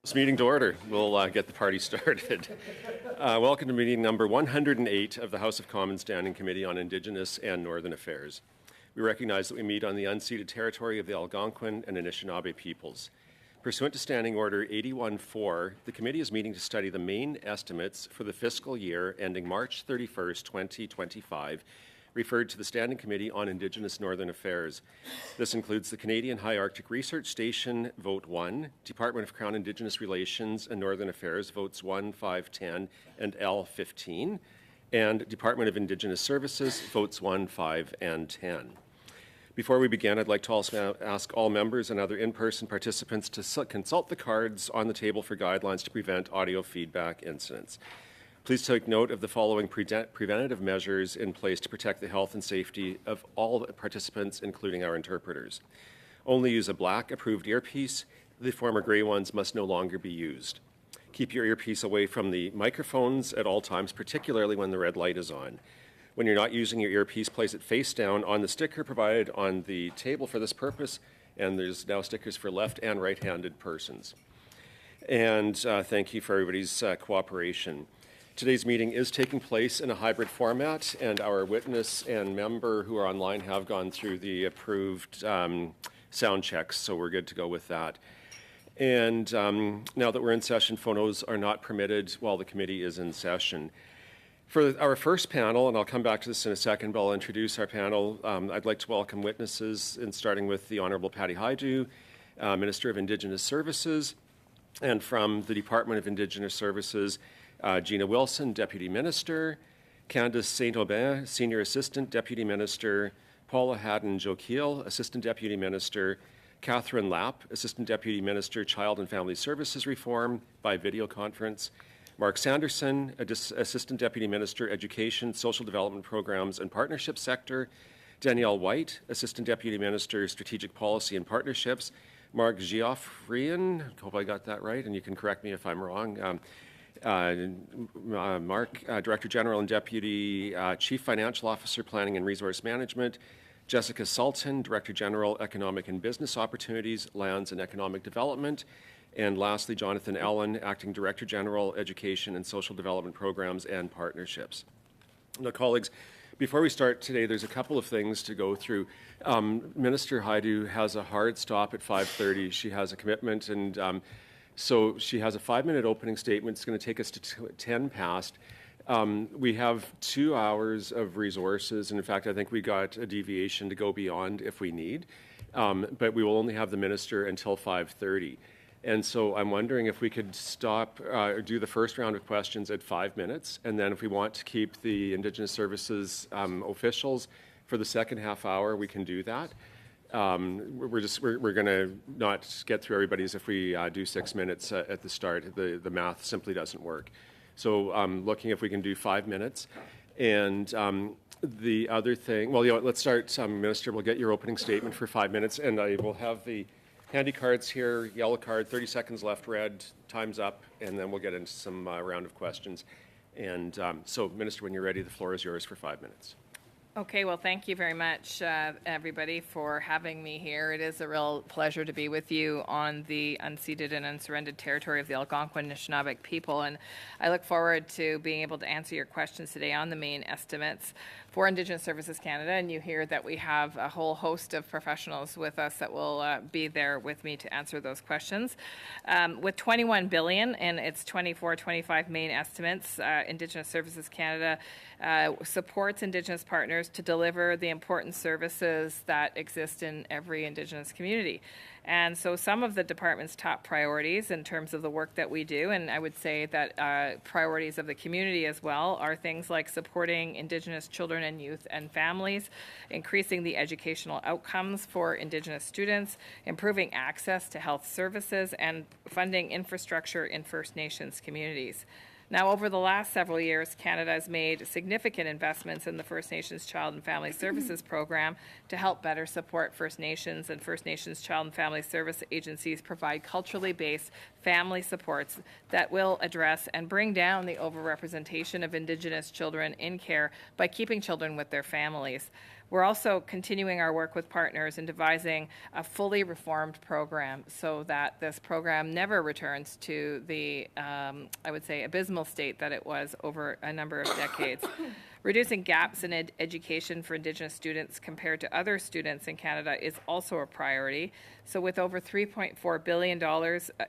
This meeting to order. We'll get the party started. Welcome to meeting number 108 of the House of Commons Standing Committee on Indigenous and Northern Affairs. We recognize that we meet on the unceded territory of the Algonquin and Anishinaabe peoples. Pursuant to Standing Order 81-4, the committee is meeting to study the main estimates for the fiscal year ending March 31st, 2025, referred to the Standing Committee on Indigenous Northern Affairs. This includes the Canadian High Arctic Research Station, Vote 1, Department of Crown Indigenous Relations and Northern Affairs, Votes 1, 5, 10, and L15, and Department of Indigenous Services, Votes 1, 5, and 10. Before we begin, I'd like to also ask all members and other in-person participants to consult the cards on the table for guidelines to prevent audio feedback incidents. Please take note of the following preventative measures in place to protect the health and safety of all participants, including our interpreters. Only use a black approved earpiece. The former gray ones must no longer be used. Keep your earpiece away from the microphones at all times, particularly when the red light is on. When you're not using your earpiece, place it face down on the sticker provided on the table for this purpose, and there's now stickers for left and right-handed persons. And thank you for everybody's cooperation. Today's meeting is taking place in a hybrid format, and our witness and member who are online have gone through the approved sound checks, so we're good to go with that. And now that we're in session, photos are not permitted while the committee is in session. For our first panel, and I'll come back to this in a second, but I'll introduce our panel. I'd like to welcome witnesses, and starting with the Honourable Patty Hajdu, Minister of Indigenous Services, and from the Department of Indigenous Services, Gina Wilson, Deputy Minister, Candace Saint-Aubin, Senior Assistant Deputy Minister, Paula Haddon-Jokiel, Assistant Deputy Minister, Catherine Lapp, Assistant Deputy Minister, Child and Family Services Reform by video conference, Mark Sanderson, Assistant Deputy Minister, Education, Social Development Programs and Partnerships Sector, Danielle White, Assistant Deputy Minister, Strategic Policy and Partnerships, Mark Geoffrian, hope I got that right, and you can correct me if I'm wrong, Mark, Director General and Deputy Chief Financial Officer, Planning and Resource Management, Jessica Sultan, Director General, Economic and Business Opportunities, Lands and Economic Development, and lastly, Jonathan Allen, Acting Director General, Education and Social Development Programs and Partnerships. Now, colleagues, before we start today, there's a couple of things to go through. Minister Hajdu has a hard stop at 5:30. She has a commitment, and so she has a 5-minute opening statement. It's going to take us to 10 past. We have 2 hours of resources, and in fact, I think we got a deviation to go beyond if we need, but we will only have the minister until 5:30. And so I'm wondering if we could stop, do the first round of questions at 5 minutes, and then if we want to keep the Indigenous Services officials for the second half hour, we can do that. We're going to not get through everybody's if we do 6 minutes at the start. The math simply doesn't work. So looking if we can do 5 minutes. And the other thing, well, let's start, Minister, we'll get your opening statement for 5 minutes, and I will have the handy cards here, yellow card, 30 seconds left, red, time's up, and then we'll get into some round of questions. And so, Minister, when you're ready, the floor is yours for 5 minutes. Okay, well, thank you very much, everybody, for having me here. It is a real pleasure to be with you on the unceded and unsurrendered territory of the Algonquin and Anishinaabe people, and I look forward to being able to answer your questions today on the main estimates for Indigenous Services Canada, and you hear that we have a whole host of professionals with us that will be there with me to answer those questions. With $21 billion in its 24-25 main estimates, Indigenous Services Canada supports Indigenous partners to deliver the important services that exist in every Indigenous community. And so some of the department's top priorities in terms of the work that we do, and I would say that priorities of the community as well, are things like supporting Indigenous children and youth and families, increasing the educational outcomes for Indigenous students, improving access to health services, and funding infrastructure in First Nations communities. Now, over the last several years, Canada has made significant investments in the First Nations Child and Family Services Program to help better support First Nations, and First Nations Child and Family Service agencies provide culturally based family supports that will address and bring down the overrepresentation of Indigenous children in care by keeping children with their families. We're also continuing our work with partners in devising a fully reformed program so that this program never returns to the, I would say, abysmal state that it was over a number of decades. Reducing gaps in education for Indigenous students compared to other students in Canada is also a priority. So with over $3.4 billion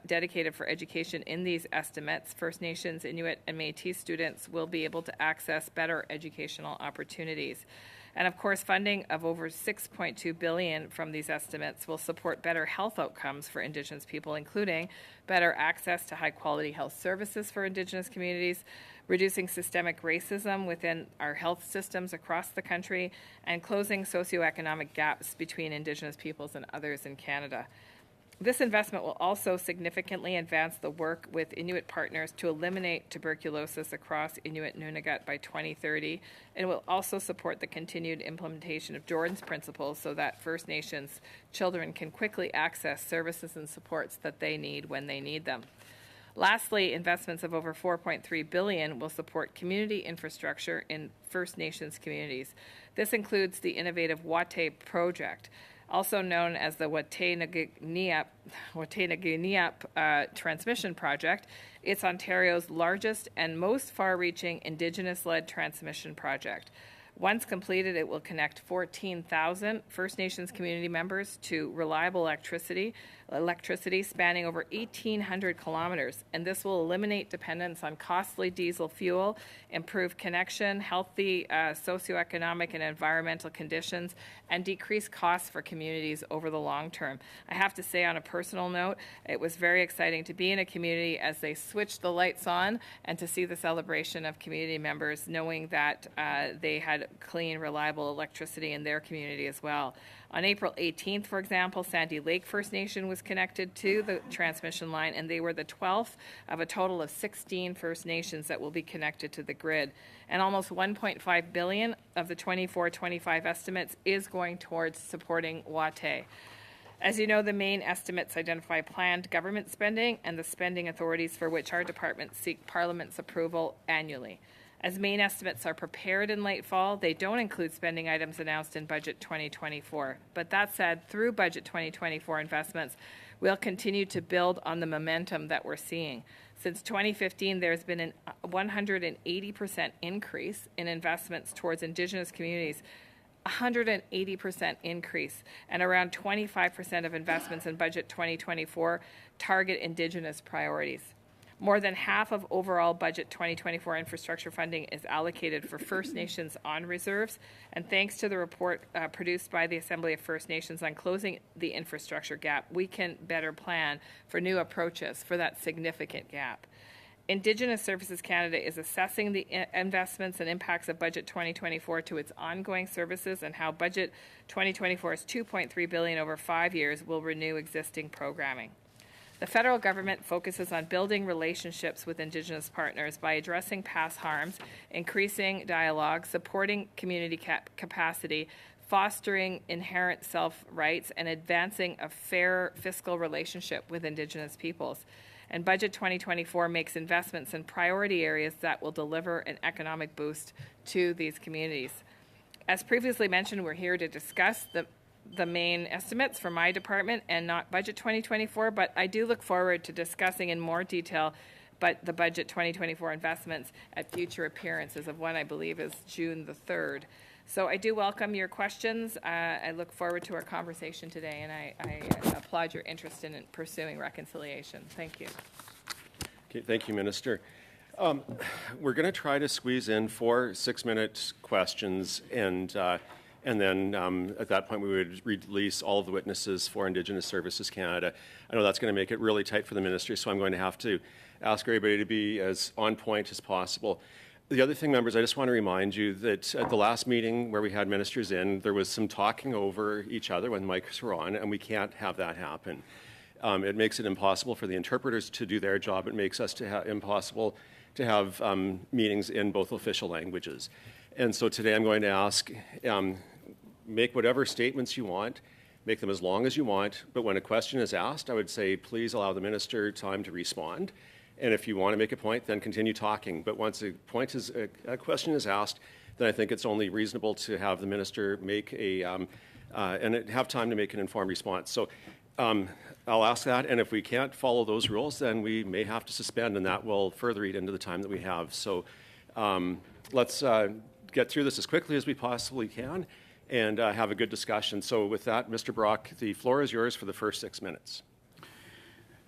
dedicated for education in these estimates, First Nations, Inuit, and Métis students will be able to access better educational opportunities. And of course, funding of over $6.2 billion from these estimates will support better health outcomes for Indigenous people, including better access to high-quality health services for Indigenous communities, reducing systemic racism within our health systems across the country, and closing socioeconomic gaps between Indigenous peoples and others in Canada. This investment will also significantly advance the work with Inuit partners to eliminate tuberculosis across Inuit Nunavut by 2030, and will also support the continued implementation of Jordan's principles so that First Nations children can quickly access services and supports that they need when they need them. Lastly, investments of over $4.3 billion will support community infrastructure in First Nations communities. This includes the innovative Wate project, also known as the Wataynikaneyap Transmission Project. It's Ontario's largest and most far-reaching Indigenous-led transmission project. Once completed, it will connect 14,000 First Nations community members to reliable electricity spanning over 1,800 kilometers, and this will eliminate dependence on costly diesel fuel, improve connection, healthy socioeconomic and environmental conditions, and decrease costs for communities over the long term. I have to say, on a personal note, it was very exciting to be in a community as they switched the lights on and to see the celebration of community members knowing that they had clean, reliable electricity in their community as well. On April 18th, for example, Sandy Lake First Nation was connected to the transmission line, and they were the 12th of a total of 16 First Nations that will be connected to the grid. And almost $1.5 billion of the 24-25 estimates is going towards supporting Wate. As you know, the main estimates identify planned government spending and the spending authorities for which our departments seek Parliament's approval annually. As main estimates are prepared in late fall, they don't include spending items announced in Budget 2024. But that said, through Budget 2024 investments, we'll continue to build on the momentum that we're seeing. Since 2015, there's been a 180% increase in investments towards Indigenous communities, 180% increase, and around 25% of investments in Budget 2024 target Indigenous priorities. More than half of overall Budget 2024 infrastructure funding is allocated for First Nations on reserves, and thanks to the report produced by the Assembly of First Nations on closing the infrastructure gap, we can better plan for new approaches for that significant gap. Indigenous Services Canada is assessing the investments and impacts of Budget 2024 to its ongoing services and how Budget 2024's $2.3 billion over 5 years will renew existing programming. The federal government focuses on building relationships with Indigenous partners by addressing past harms, increasing dialogue, supporting community capacity, fostering inherent self-rights, and advancing a fair fiscal relationship with Indigenous peoples. And Budget 2024 makes investments in priority areas that will deliver an economic boost to these communities. As previously mentioned, we're here to discuss the main estimates for my department and not Budget 2024, but I do look forward to discussing in more detail the Budget 2024 investments at future appearances of one I believe is June the 3rd. So I do welcome your questions. I look forward to our conversation today, and I applaud your interest in pursuing reconciliation. Thank you. Okay, thank you, Minister. We're going to try to squeeze in 4 6-minute questions, and then at that point we would release all of the witnesses for Indigenous Services Canada. I know that's going to make it really tight for the ministry, so I'm going to have to ask everybody to be as on point as possible. The other thing, members, I just want to remind you that at the last meeting where we had ministers in, there was some talking over each other when mics were on, and we can't have that happen. It makes it impossible for the interpreters to do their job. It makes us impossible to have meetings in both official languages. And so today I'm going to ask, make whatever statements you want, make them as long as you want, but when a question is asked, I would say please allow the minister time to respond. And if you want to make a point, then continue talking. But once a question is asked, then I think it's only reasonable to have the minister make and have time to make an informed response. So I'll ask that, and if we can't follow those rules, then we may have to suspend, and that will further eat into the time that we have. So let's get through this as quickly as we possibly can and have a good discussion. So with that, Mr. Brock, the floor is yours for the first 6 minutes.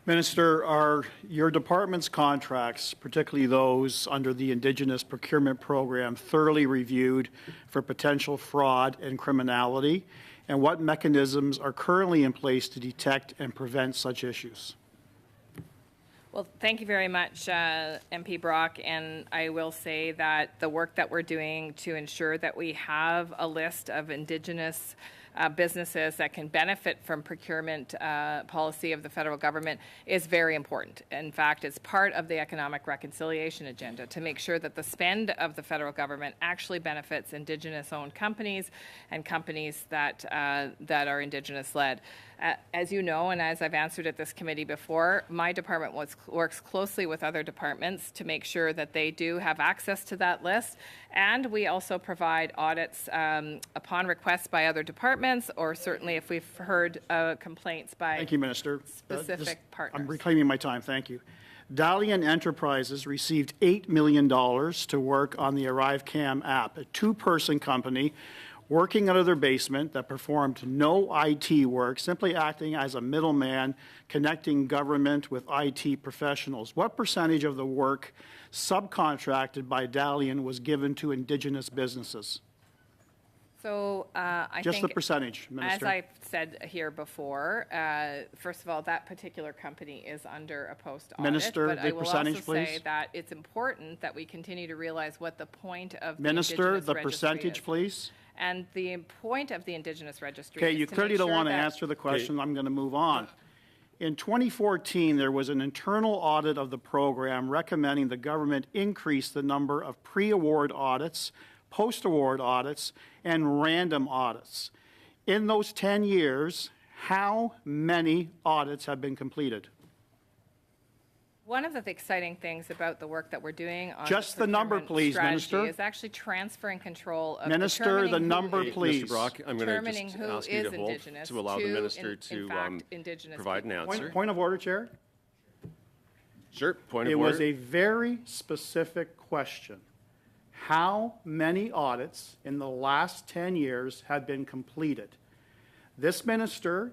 Minister, are your department's contracts, particularly those under the Indigenous Procurement Program, thoroughly reviewed for potential fraud and criminality? And what mechanisms are currently in place to detect and prevent such issues? Well, thank you very much, MP Brock, and I will say that the work that we're doing to ensure that we have a list of Indigenous businesses that can benefit from procurement policy of the federal government is very important. In fact, it's part of the economic reconciliation agenda to make sure that the spend of the federal government actually benefits Indigenous-owned companies and companies that are Indigenous-led. As you know, and as I've answered at this committee before, my department works closely with other departments to make sure that they do have access to that list. And we also provide audits upon request by other departments, or certainly if we've heard complaints by Thank you, Minister. specific partners. I'm reclaiming my time. Thank you. Dalian Enterprises received $8 million to work on the ArriveCam app, a two-person company working out of their basement that performed no IT work, simply acting as a middleman connecting government with IT professionals. What percentage of the work subcontracted by Dalian was given to Indigenous businesses? So I Just think, the percentage, Minister. as I've said here before, first of all, that particular company is under a post audit. Minister, but the I will percentage, also say please. that it's important that we continue to realize what the point of the Minister, Indigenous the registry percentage, is. please. And the point of the Indigenous registry Okay, is you to clearly make don't sure want to that answer the question. I'm going to move on. In 2014, there was an internal audit of the program recommending the government increase the number of pre-award audits, post-award audits, and random audits. In those 10 years, how many audits have been completed? one of the exciting things about the work that we're doing on Just the number, procurement please, strategy Minister. is actually transferring control of Minister, determining the who- number, Hey, please. Mr. Brock, I'm going to determining just who ask you is to hold Indigenous to allow the to, minister in to fact, Indigenous provide an people. answer. Point of order, Chair. Sure, point It of was order. a very specific question. How many audits in the last 10 years have been completed? This minister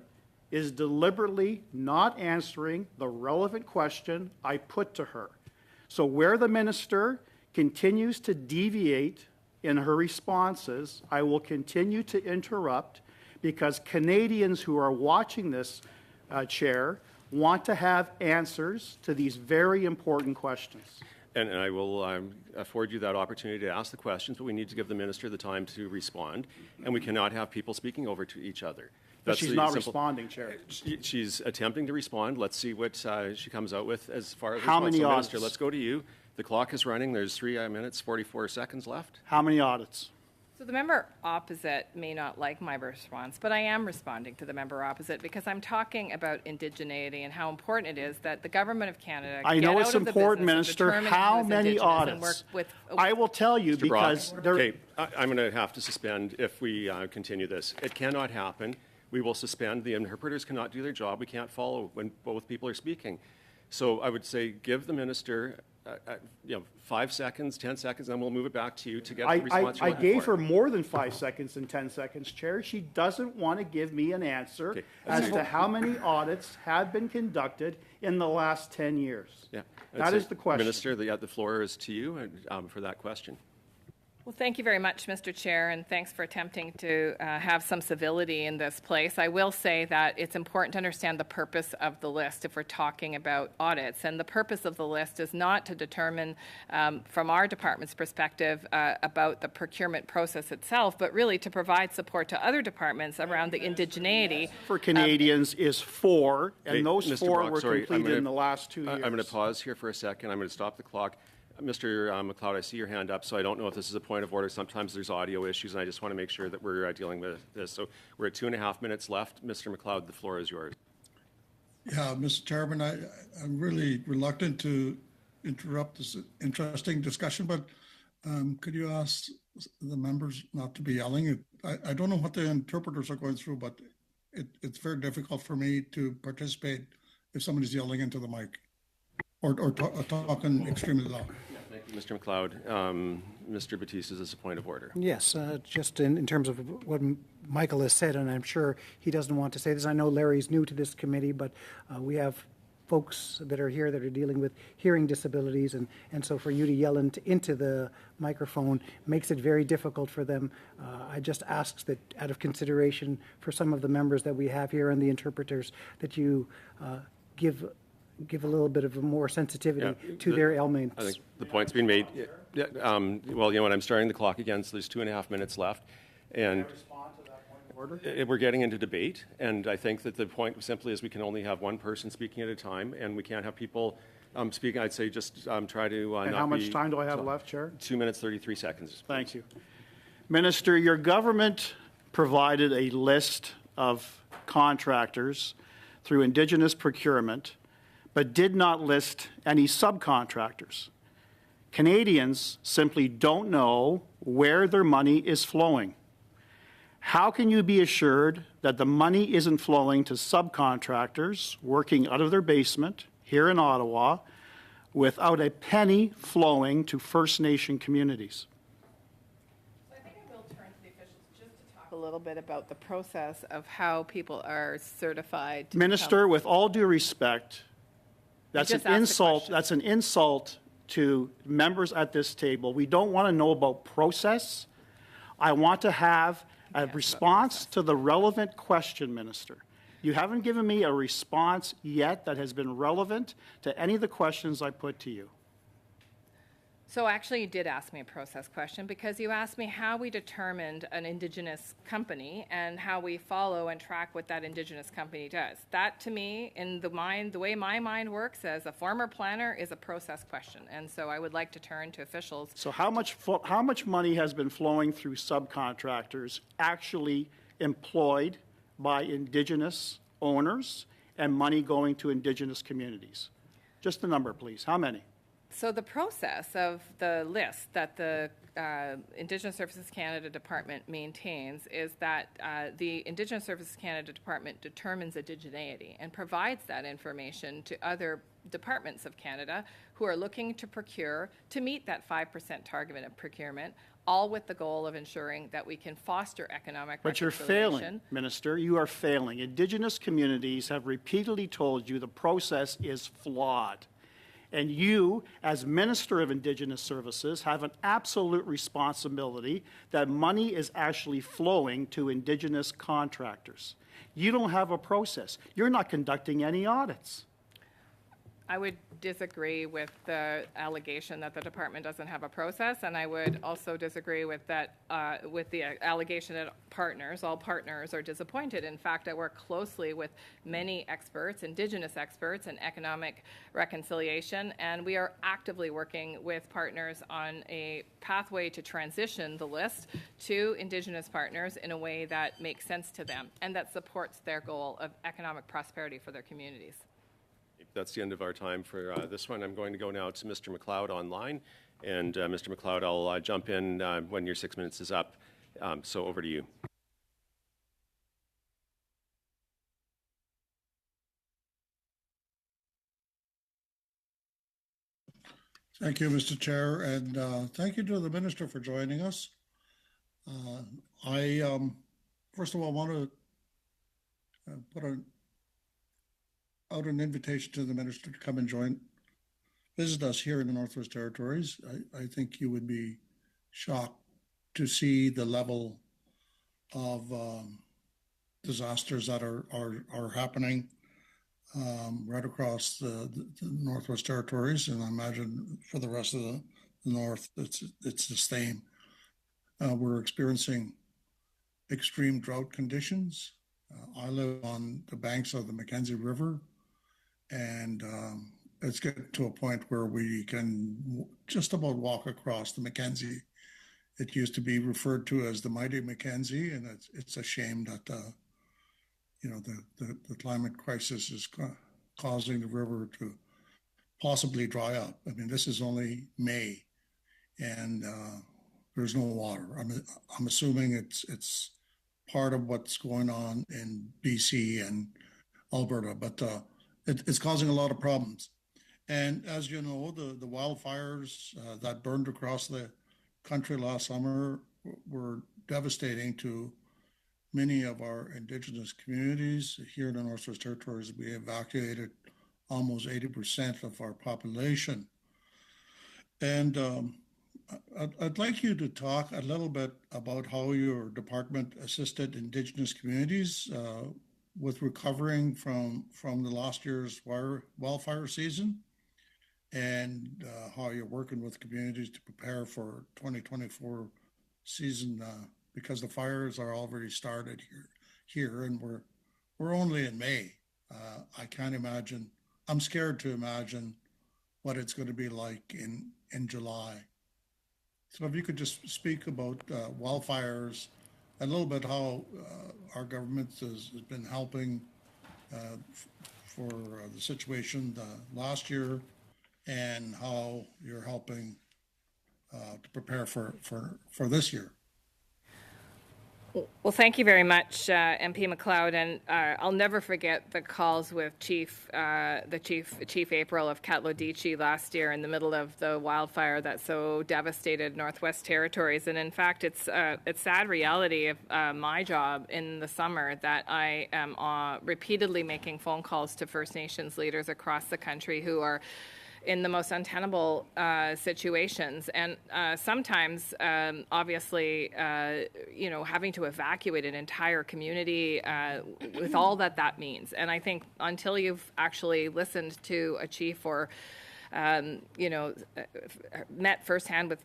is deliberately not answering the relevant question I put to her. So where the minister continues to deviate in her responses, I will continue to interrupt because Canadians who are watching this, Chair, want to have answers to these very important questions. And I will afford you that opportunity to ask the questions, but we need to give the minister the time to respond, and we cannot have people speaking over to each other. But she's the not simple- responding, Chair. She's attempting to respond. Let's see what she comes out with as far as How response. many So, Minister, audits? let's go to you. The clock is running. There's 3 minutes, 44 seconds left. How many audits? So the member opposite may not like my response, but I am responding to the member opposite because I'm talking about indigeneity and how important it is that the government of Canada I get know out it's of the important, business of Minister. determining How who's many Indigenous and work audits? with- I will tell you Mr. Brock, because there. okay, I'm going to have to suspend if we continue this. It cannot happen. We will suspend. The interpreters cannot do their job. We can't follow when both people are speaking. So I would say give the minister 5 seconds, 10 seconds, and then we'll move it back to you to get the response I you're looking gave for. her more than 5 seconds and 10 seconds, Chair. She doesn't want to give me an answer Okay. as to how many audits have been conducted in the last 10 years. Yeah, That that's is it. the question. Minister, the floor is to you for that question. Well, thank you very much, Mr. Chair, and thanks for attempting to have some civility in this place. I will say that it's important to understand the purpose of the list if we're talking about audits. And the purpose of the list is not to determine, from our department's perspective, about the procurement process itself, but really to provide support to other departments around the indigeneity. For Canadians is 4, Okay, and those Mr. 4 Brock, were sorry, I'm completed gonna- in the last 2 years. I'm going to pause here for a second. I'm going to stop the clock. Mr. McLeod, I see your hand up, so I don't know if this is a point of order. Sometimes there's audio issues, and I just want to make sure that we're dealing with this. So we're at 2.5 minutes left. Mr. McLeod, the floor is yours. Yeah, Mr. Chairman, I'm really reluctant to interrupt this interesting discussion, but Could you ask the members not to be yelling? I don't know what the interpreters are going through, but it's very difficult for me to participate if somebody's yelling into the mic or talking extremely loud. Thank you, Mr. McLeod. Mr. Batiste, is this a point of order? Yes, just in terms of what Michael has said, and I'm sure he doesn't want to say this. I know Larry's new to this committee, but we have folks that are here that are dealing with hearing disabilities, and so for you to yell into the microphone makes it very difficult for them. I just ask that out of consideration for some of the members that we have here and the interpreters, that you give a little bit of a more sensitivity to their ailments. I think the point's been made. Yeah, well, you know what, I'm starting the clock again, so there's 2.5 minutes left. And we're getting into debate, and I think that the point simply is we can only have one person speaking at a time, and we can't have people speaking. I'd say just try to And not how much be- time do I have left, Chair? 2 minutes, 33 seconds. Thank you. Minister, your government provided a list of contractors through Indigenous procurement, but did not list any subcontractors. Canadians simply don't know where their money is flowing. How can you be assured that the money isn't flowing to subcontractors working out of their basement here in Ottawa without a penny flowing to First Nation communities? I think I will turn to the officials just to talk a little bit about the process of how people are certified. To Minister, become- with all due respect, that's just an asked the insult. question. That's an insult to members at this table. We don't want to know about process. I want to have a response to the relevant question, Minister. You haven't given me a response yet that has been relevant to any of the questions I put to you. So actually, you did ask me a process question because you asked me how we determined an Indigenous company and how we follow and track what that Indigenous company does. That, to me, in the way my mind works as a former planner, is a process question. And so I would like to turn to officials. So how much money has been flowing through subcontractors actually employed by Indigenous owners and money going to Indigenous communities? Just the number, please. How many? So the process of the list that the Indigenous Services Canada Department maintains is that the Indigenous Services Canada Department determines indigeneity and provides that information to other departments of Canada who are looking to procure to meet that 5% target of procurement, all with the goal of ensuring that we can foster economic But you're reconciliation. failing, Minister. You are failing. Indigenous communities have repeatedly told you the process is flawed. And you, as Minister of Indigenous Services, have an absolute responsibility that money is actually flowing to Indigenous contractors. You don't have a process. You're not conducting any audits. I would disagree with the allegation that the department doesn't have a process, and I would also disagree with that, with the allegation that all partners are disappointed. In fact, I work closely with many experts, Indigenous experts in economic reconciliation, and we are actively working with partners on a pathway to transition the list to Indigenous partners in a way that makes sense to them and that supports their goal of economic prosperity for their communities. That's the end of our time for this one. I'm going to go now to Mr. McLeod online. And Mr. McLeod, I'll jump in when your 6 minutes is up. So over to you. Thank you, Mr. Chair, and thank you to the Minister for joining us. I first of all want to put out an invitation to the Minister to come and visit us here in the Northwest Territories. I think you would be shocked to see the level of disasters that are happening right across the Northwest Territories, and I imagine for the rest of the North, it's the same. We're experiencing extreme drought conditions. I live on the banks of the Mackenzie River, and it's getting to a point where we can just about walk across the Mackenzie. It used to be referred to as the mighty Mackenzie, and it's a shame that the climate crisis is causing the river to possibly dry up. I mean, this is only May, and there's no water. I'm assuming it's part of what's going on in BC and Alberta, but it's causing a lot of problems. And as you know, the wildfires that burned across the country last summer were devastating to many of our Indigenous communities. Here in the Northwest Territories, we evacuated almost 80% of our population. And I'd like you to talk a little bit about how your department assisted Indigenous communities with recovering from the last year's wildfire season, and how you're working with communities to prepare for 2024 season, because the fires are already started here, and we're only in May. I can't imagine. I'm scared to imagine what it's going to be like in July. So if you could just speak about wildfires, a little bit how our government has been helping for the situation last year, and how you're helping to prepare for this year. Well, thank you very much, MP McLeod, and I'll never forget the calls with Chief April of Katlodici last year in the middle of the wildfire that so devastated Northwest Territories. And in fact, it's sad reality of my job in the summer that I am repeatedly making phone calls to First Nations leaders across the country who are in the most untenable situations. And sometimes, obviously, having to evacuate an entire community with all that means. And I think until you've actually listened to a chief or met firsthand with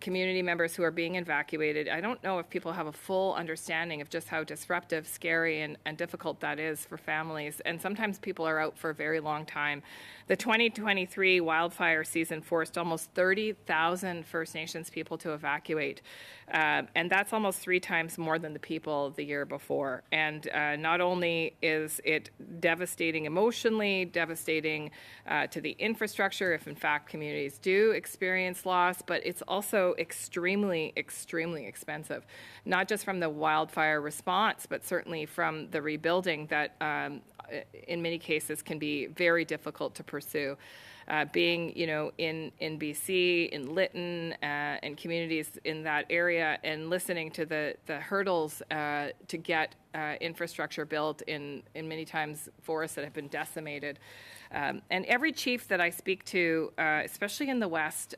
community members who are being evacuated, I don't know if people have a full understanding of just how disruptive, scary, and difficult that is for families. And sometimes people are out for a very long time. The 2023 wildfire season forced almost 30,000 First Nations people to evacuate. And that's almost 3 times more than the people the year before. And not only is it devastating emotionally, devastating to the infrastructure, if in fact communities do experience loss, but it's also extremely, extremely expensive, not just from the wildfire response, but certainly from the rebuilding that in many cases can be very difficult to pursue. Being, in BC, in Lytton, and communities in that area, and listening to the hurdles to get infrastructure built in many times forests that have been decimated. And every chief that I speak to, especially in the West,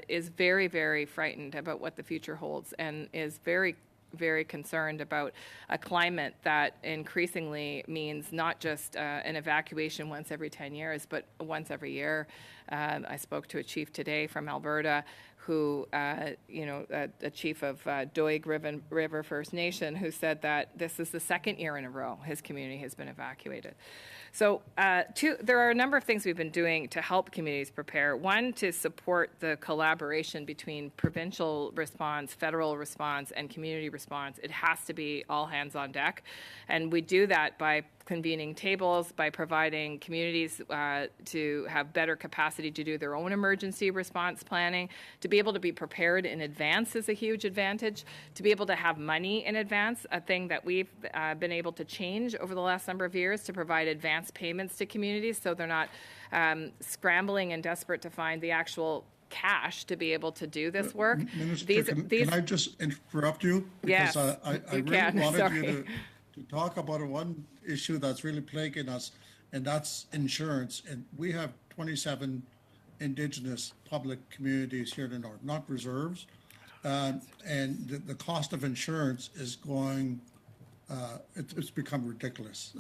is very, very frightened about what the future holds, and is very concerned about a climate that increasingly means not just an evacuation once every 10 years, but once every year. I spoke to a chief today from Alberta who, a chief of Doig River First Nation, who said that this is the 2nd year in a row his community has been evacuated. So there are a number of things we've been doing to help communities prepare. One, to support the collaboration between provincial response, federal response, and community response. It has to be all hands on deck. And we do that by convening tables, by providing communities to have better capacity to do their own emergency response planning. To be able to be prepared in advance is a huge advantage. To be able to have money in advance, a thing that we've been able to change over the last number of years, to provide advance payments to communities so they're not scrambling and desperate to find the actual cash to be able to do this work. Minister, can I just interrupt you? Because yes, I really can. wanted Sorry. you to talk about one issue that's really plaguing us, and that's insurance. And we have 27 Indigenous public communities here in the north, not reserves. And the cost of insurance is going, it's become ridiculous.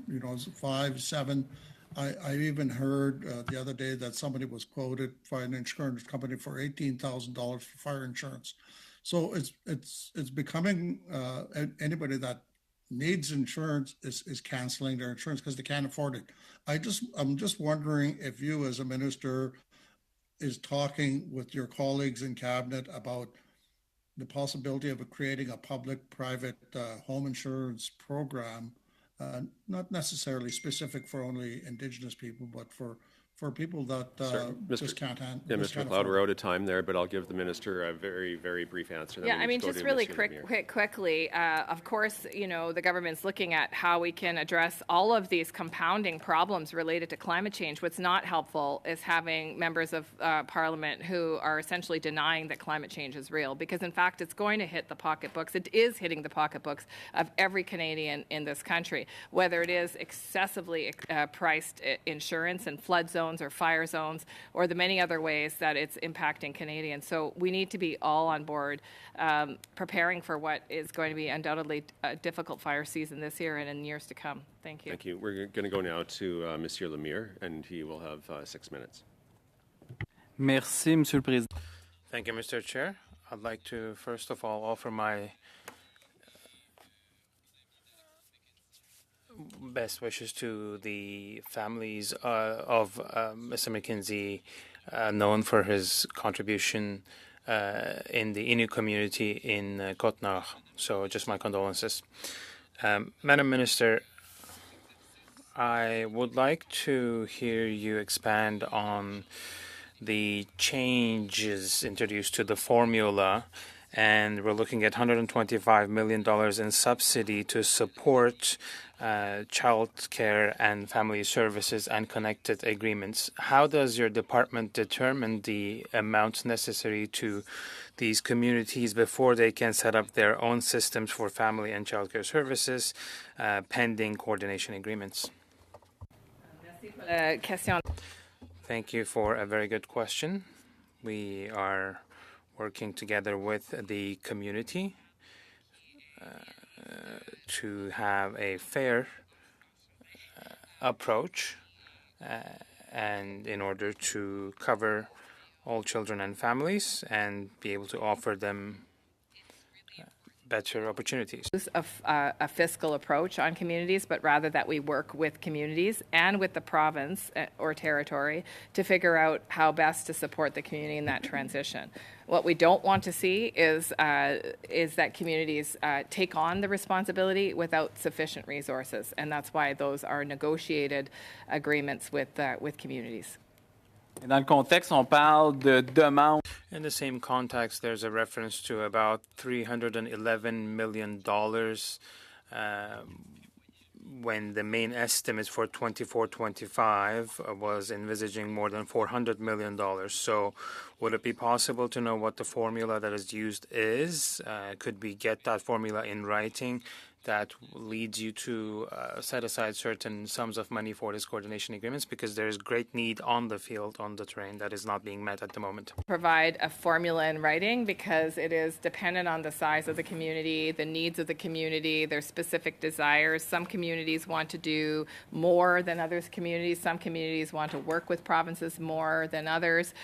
It's 5, 7. I even heard the other day that somebody was quoted by an insurance company for $18,000 for fire insurance. So it's becoming anybody that needs insurance is canceling their insurance because they can't afford it. I'm just wondering if you, as a minister, is talking with your colleagues in cabinet about the possibility of creating a public-private home insurance program, not necessarily specific for only Indigenous people, but for for people that just can't handle. Yeah, Mr. McLeod, we're out of time there, but I'll give the minister a very, very brief answer. Yeah, I mean, just really quickly, of course, you know, the government's looking at how we can address all of these compounding problems related to climate change. What's not helpful is having members of Parliament who are essentially denying that climate change is real, because in fact, it's going to hit the pocketbooks. It is hitting the pocketbooks of every Canadian in this country, whether it is excessively priced insurance and flood zones or fire zones, or the many other ways that it's impacting Canadians. So we need to be all on board preparing for what is going to be undoubtedly a difficult fire season this year and in years to come. Thank you. Thank you. We're going to go now to Monsieur Lemire, and he will have 6 minutes. Merci, Monsieur le Président. Thank you, Mr. Chair. I'd like to first of all offer my best wishes to the families of Mr. McKenzie, known for his contribution in the Innu community in Côte-Nord. So just my condolences. Madam Minister, I would like to hear you expand on the changes introduced to the formula, and we're looking at $125 million in subsidy to support child care and family services and connected agreements. How does your department determine the amounts necessary to these communities before they can set up their own systems for family and child care services, pending coordination agreements? Thank you for a very good question. We are working together with the community to have a fair approach and in order to cover all children and families and be able to offer them better opportunities. A fiscal approach on communities, but rather that we work with communities and with the province or territory to figure out how best to support the community in that transition. What we don't want to see is that communities take on the responsibility without sufficient resources, and that's why those are negotiated agreements with communities. Et dans le contexte, on parle de demande. In the same context, there's a reference to about $311 million when the main estimate for 24-25 was envisaging more than $400 million. So would it be possible to know what the formula that is used is? Could we get that formula in writing that leads you to set aside certain sums of money for these coordination agreements, because there is great need on the field, on the terrain, that is not being met at the moment. Provide a formula in writing because it is dependent on the size of the community, the needs of the community, their specific desires. Some communities want to do more than others communities. Some communities want to work with provinces more than others.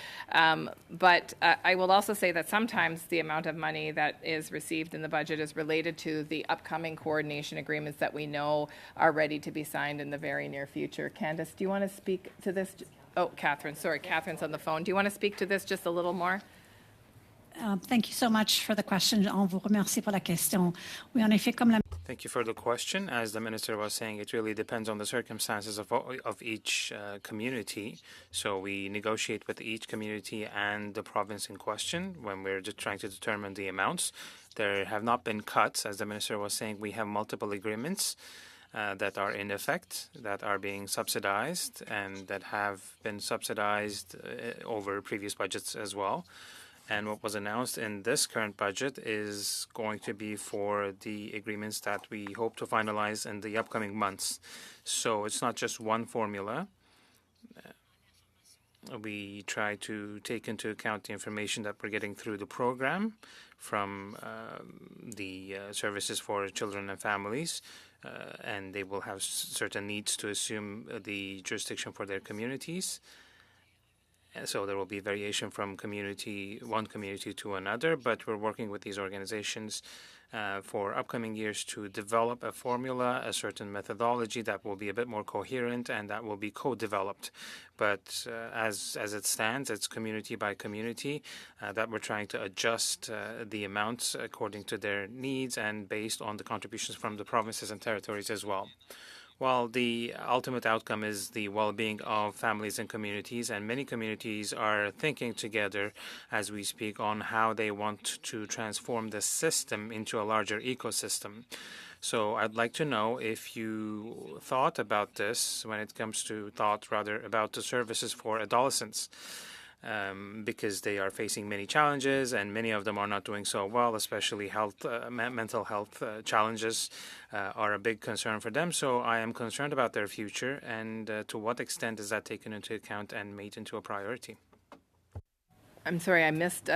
But I will also say that sometimes the amount of money that is received in the budget is related to the upcoming coordination agreements that we know are ready to be signed in the very near future. Candace, do you want to speak to this? Oh, Catherine, sorry, Catherine's on the phone. Do you want to speak to this just a little more? Thank you so much for the question. On vous remercie pour la question. Oui, en effet, comme la... Thank you for the question. As the minister was saying, it really depends on the circumstances of each community. So we negotiate with each community and the province in question when we're just trying to determine the amounts. There have not been cuts. As the minister was saying, we have multiple agreements that are in effect, that are being subsidized, and that have been subsidized over previous budgets as well. And what was announced in this current budget is going to be for the agreements that we hope to finalize in the upcoming months. So it's not just one formula. We try to take into account the information that we're getting through the program from the services for children and families, and they will have certain needs to assume the jurisdiction for their communities. So there will be variation from one community to another, but we're working with these organizations for upcoming years to develop a formula, a certain methodology that will be a bit more coherent and that will be co-developed. But as it stands, it's community by community that we're trying to adjust the amounts according to their needs and based on the contributions from the provinces and territories as well. Well, the ultimate outcome is the well-being of families and communities, and many communities are thinking together as we speak on how they want to transform the system into a larger ecosystem. So I'd like to know if you thought about this when it comes to about the services for adolescents. Because they are facing many challenges, and many of them are not doing so well, especially mental health challenges are a big concern for them. So I am concerned about their future, and to what extent is that taken into account and made into a priority? I'm sorry, I missed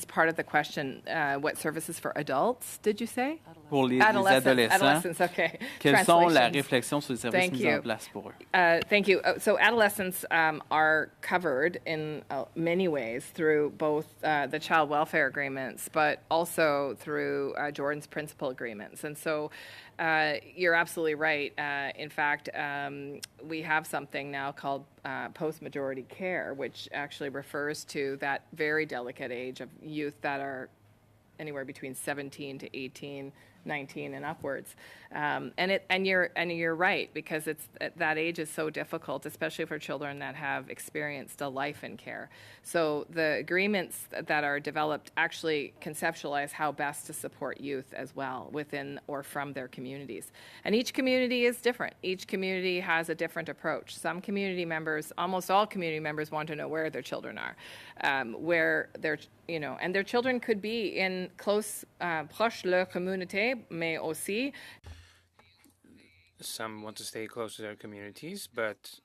part of the question. What services for adults, did you say? Pour les adolescents, Adolescents, okay. quelles sont la Translations. réflexion sur les services Thank mis you. en place pour eux? Thank you. So adolescents are covered in many ways through both the child welfare agreements, but also through Jordan's principal agreements. And so you're absolutely right. In fact, we have something now called post-majority care, which actually refers to that very delicate age of youth that are anywhere between 17 to 18, 19 and upwards. And you're right, because it's that age is so difficult, especially for children that have experienced a life in care. So the agreements that are developed actually conceptualize how best to support youth as well within or from their communities. And each community is different. Each community has a different approach. Some community members, almost all community members, want to know where their children are, where their and their children could be in close, proche de leur communauté, mais aussi. Some want to stay close to their communities, but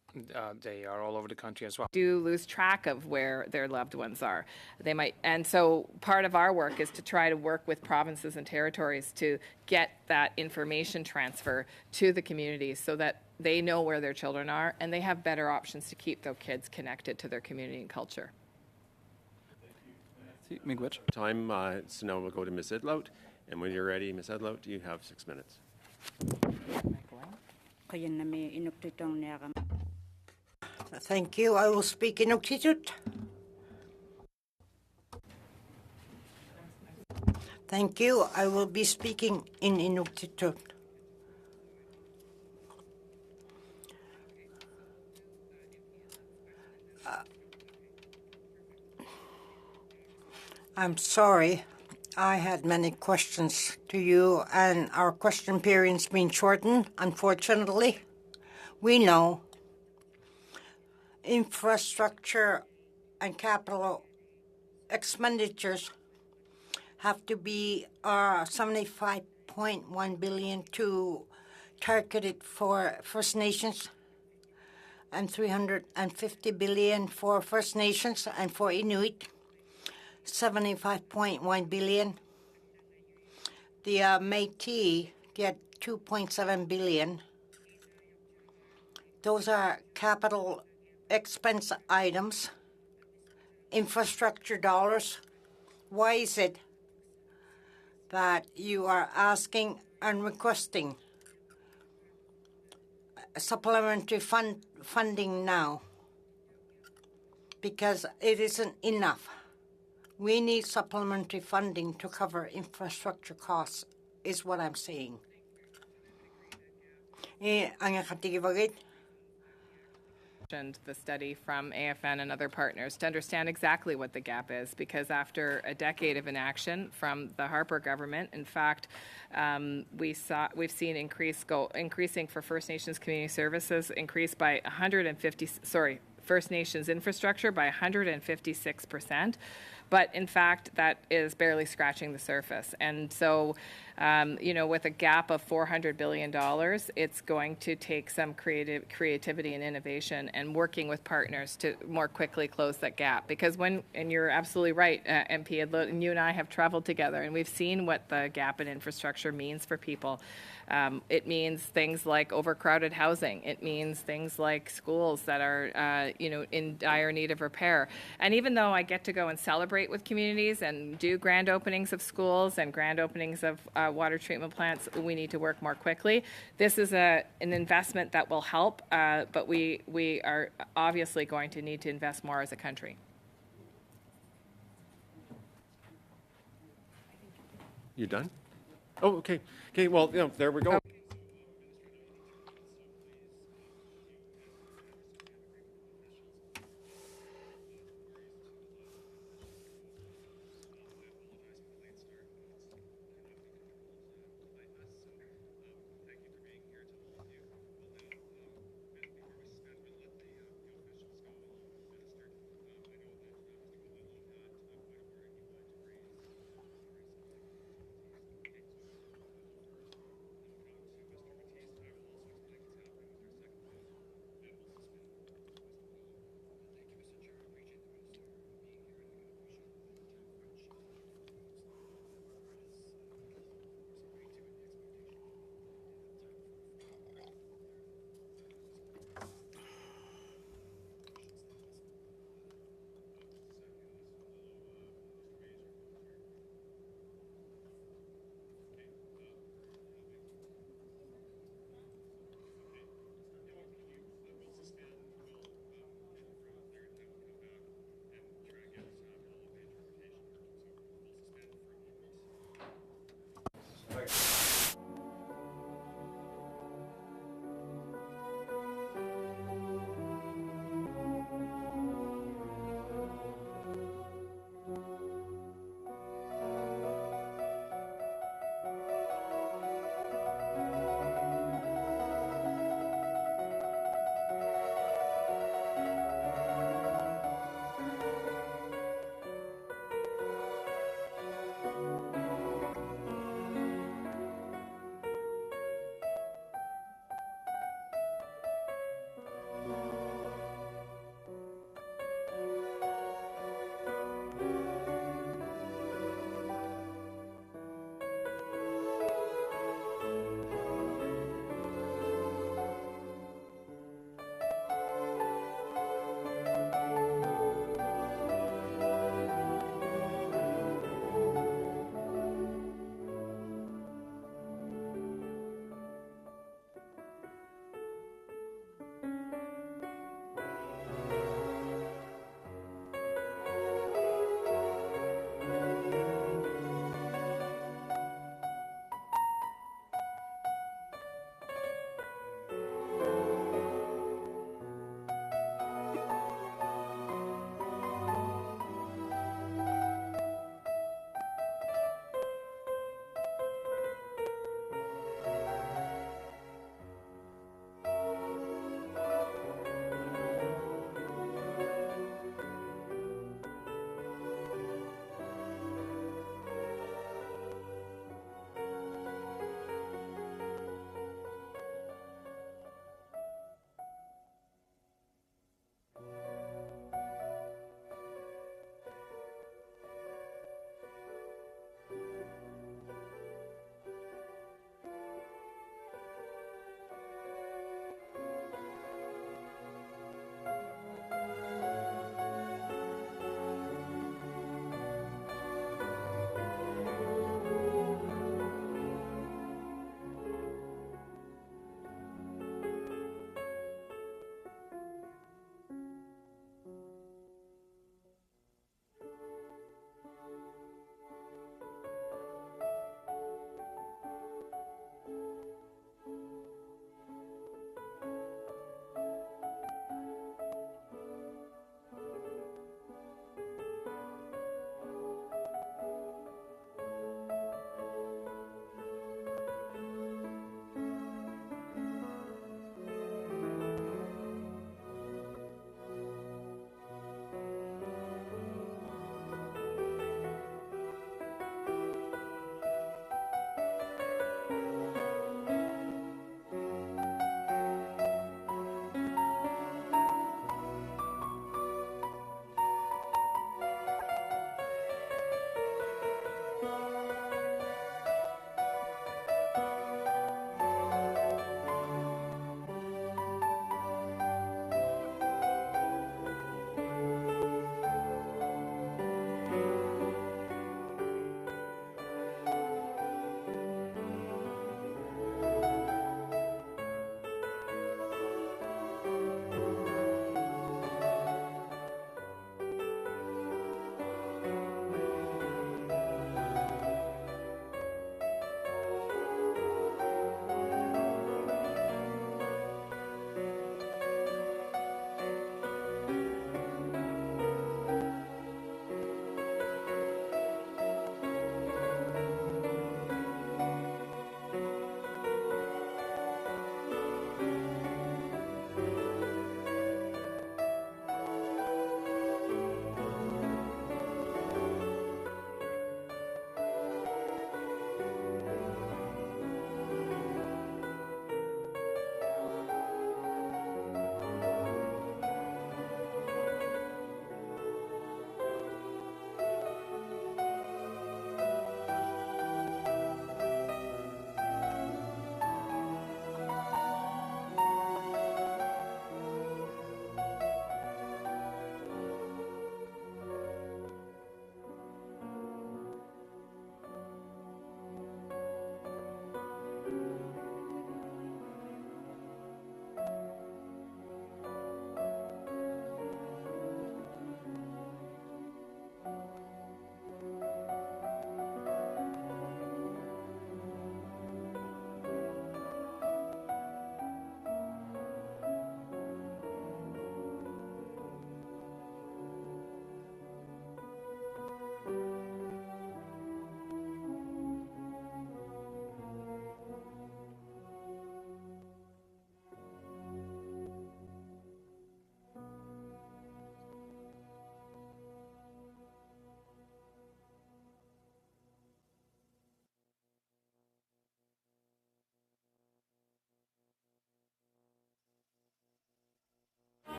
they are all over the country as well. Do lose track of where their loved ones are. They might, and so part of our work is to try to work with provinces and territories to get that information transfer to the communities so that they know where their children are and they have better options to keep their kids connected to their community and culture. Miigwech. Time, so now we'll go to Ms. Idlout. And when you're ready, Ms. Idlout, you have 6 minutes. Thank you. I will speak in Inuktitut. Thank you. I will be speaking in Inuktitut. I'm sorry. I had many questions to you, and our question period's been shortened, unfortunately. We know infrastructure and capital expenditures have to be 75.1 billion to targeted for First Nations and 350 billion for First Nations, and for Inuit 75.1 billion. The Métis get 2.7 billion. Those are capital expense items, infrastructure dollars. Why is it that you are asking and requesting supplementary funding now? Because it isn't enough. We need supplementary funding to cover infrastructure costs, is what I'm saying. The study from AFN and other partners to understand exactly what the gap is, because after a decade of inaction from the Harper government, in fact, we've seen increasing for First Nations community services increase by First Nations infrastructure by 156%. But in fact, that is barely scratching the surface. And so, with a gap of $400 billion, it's going to take some creativity and innovation and working with partners to more quickly close that gap. Because and you're absolutely right, MP, and you and I have traveled together, and we've seen what the gap in infrastructure means for people. It means things like overcrowded housing. It means things like schools that are, in dire need of repair. And even though I get to go and celebrate with communities and do grand openings of schools and grand openings of water treatment plants, we need to work more quickly. This is an investment that will help, but we are obviously going to need to invest more as a country. You done? Oh, okay. Okay, well, there we go.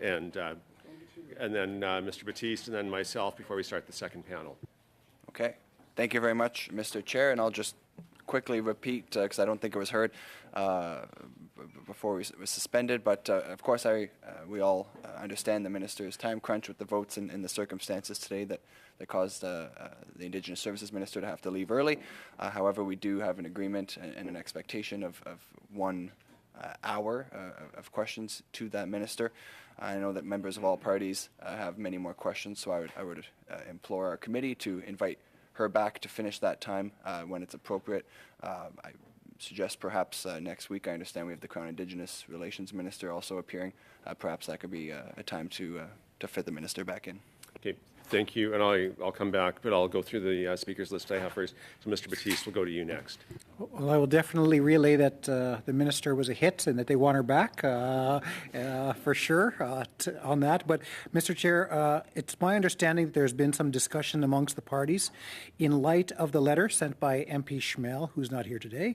and then Mr. Batiste, and then myself before we start the second panel. Okay. Thank you very much, Mr. Chair, and I'll just quickly repeat, because I don't think it was heard before we was suspended, but of course we all understand the Minister's time crunch with the votes and the circumstances today that caused the Indigenous Services Minister to have to leave early. However, we do have an agreement and an expectation of 1 hour of questions to that Minister. I know that members of all parties have many more questions, so I would implore our committee to invite her back to finish that time when it's appropriate. I suggest perhaps next week. I understand we have the Crown Indigenous Relations Minister also appearing. Perhaps that could be a time to fit the Minister back in. Okay, thank you, and I'll come back, but I'll go through the speakers list I have first. So Mr. Batiste, we'll go to you next. Well, I will definitely relay that the minister was a hit and that they want her back for sure on that. But, Mr. Chair, it's my understanding that there's been some discussion amongst the parties in light of the letter sent by MP Schmel, who's not here today.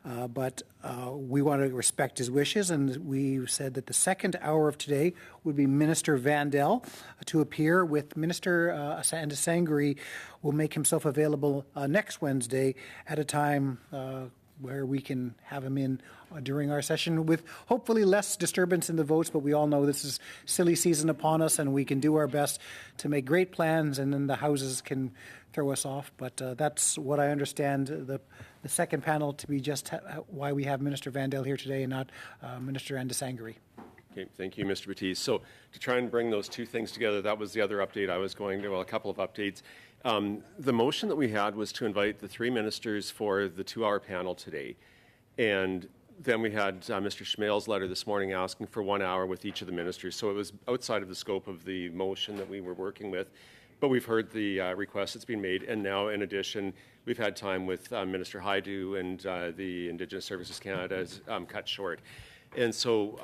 But we want to respect his wishes, and we said that the second hour of today would be Minister Vandel to appear with Minister Sangri will make himself available next Wednesday at a time where we can have him in during our session with hopefully less disturbance in the votes, but we all know this is silly season upon us and we can do our best to make great plans and then the houses can throw us off. But that's what I understand the second panel to be, just why we have Minister Vandel here today and not Minister Sangri. Okay, thank you, Mr. Batiste. So to try and bring those two things together, that was the other update I was going to, well, a couple of updates. The motion that we had was to invite the 3 ministers for the 2-hour panel today. And then we had Mr. Schmel's letter this morning asking for 1 hour with each of the ministers. So it was outside of the scope of the motion that we were working with. But we've heard the request that's been made. And now, in addition, we've had time with Minister Haidu and the Indigenous Services Canada is cut short. And so,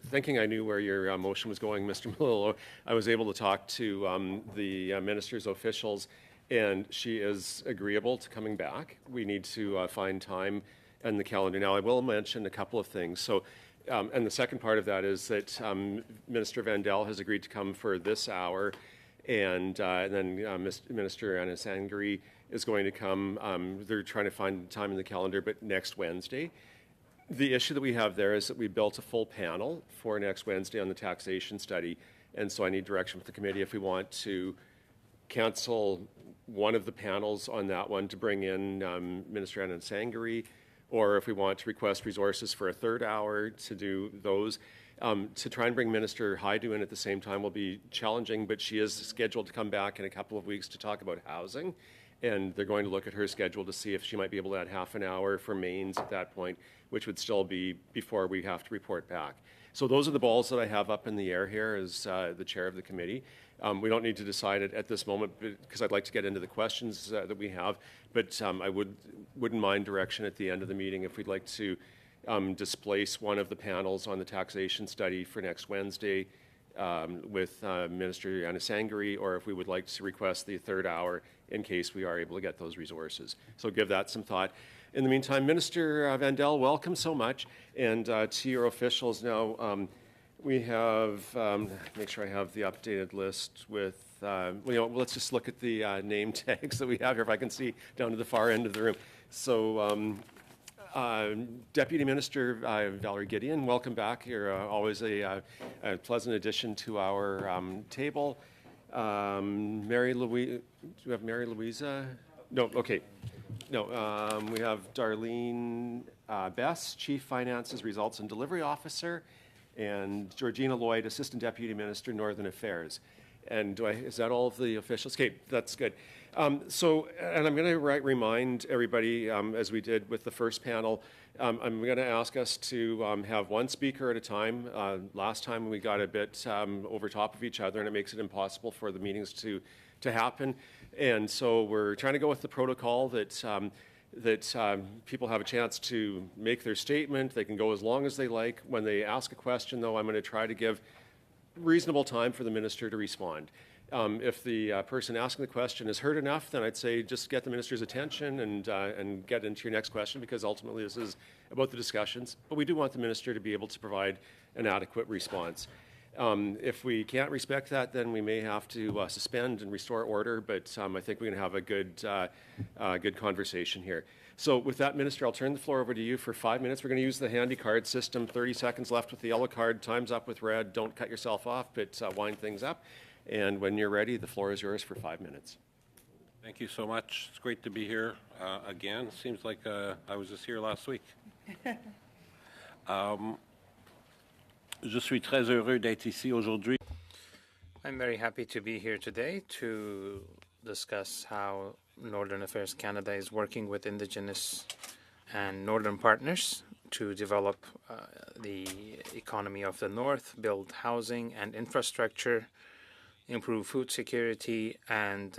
thinking I knew where your motion was going, Mr. Malillo, I was able to talk to the minister's officials, and she is agreeable to coming back. We need to find time in the calendar. Now, I will mention a couple of things. So, and the second part of that is that Minister Vandel has agreed to come for this hour, and then Minister Sangri is going to come. They're trying to find time in the calendar, but next Wednesday. The issue that we have there is that we built a full panel for next Wednesday on the taxation study, and so I need direction from the committee if we want to cancel one of the panels on that one to bring in Minister Sangri, or if we want to request resources for a 3rd hour to do those. To try and bring Minister Haidu in at the same time will be challenging, but she is scheduled to come back in a couple of weeks to talk about housing, and they're going to look at her schedule to see if she might be able to add half an hour for mains at that point, which would still be before we have to report back. So those are the balls that I have up in the air here as the chair of the committee. We don't need to decide it at this moment because I'd like to get into the questions that we have, but I wouldn't mind direction at the end of the meeting if we'd like to displace one of the panels on the taxation study for next Wednesday with Minister Sangri, or if we would like to request the 3rd hour in case we are able to get those resources. So give that some thought. In the meantime, Minister Vandel, welcome so much. And to your officials now, we have, make sure I have the updated list with, let's just look at the name tags that we have here, if I can see down to the far end of the room. So Deputy Minister Valerie Gideon, welcome back. You're always a pleasant addition to our table. Mary Louise, do you have Mary Louisa? No, okay. No, we have Darlene Bess, Chief Finances, Results and Delivery Officer, and Georgina Lloyd, Assistant Deputy Minister, Northern Affairs. And is that all of the officials? Okay, that's good. And I'm going to remind everybody, as we did with the first panel, I'm going to ask us to have one speaker at a time. Last time we got a bit over top of each other, and it makes it impossible for the meetings to happen. And so we're trying to go with the protocol that people have a chance to make their statement. They can go as long as they like. When they ask a question, though, I'm going to try to give reasonable time for the minister to respond. If the person asking the question is heard enough, then I'd say just get the minister's attention and get into your next question, because ultimately this is about the discussions. But we do want the minister to be able to provide an adequate response. If we can't respect that, then we may have to suspend and restore order, but I think we're going to have a good conversation here. So with that, Minister, I'll turn the floor over to you for 5 minutes. We're going to use the handy card system. 30 seconds left with the yellow card. Time's up with red. Don't cut yourself off, but wind things up. And when you're ready, the floor is yours for 5 minutes. Thank you so much. It's great to be here again. Seems like I was just here last week. Je suis très heureux d'être ici aujourd'hui. I'm very happy to be here today to discuss how Northern Affairs Canada is working with Indigenous and Northern partners to develop the economy of the North, build housing and infrastructure, improve food security, and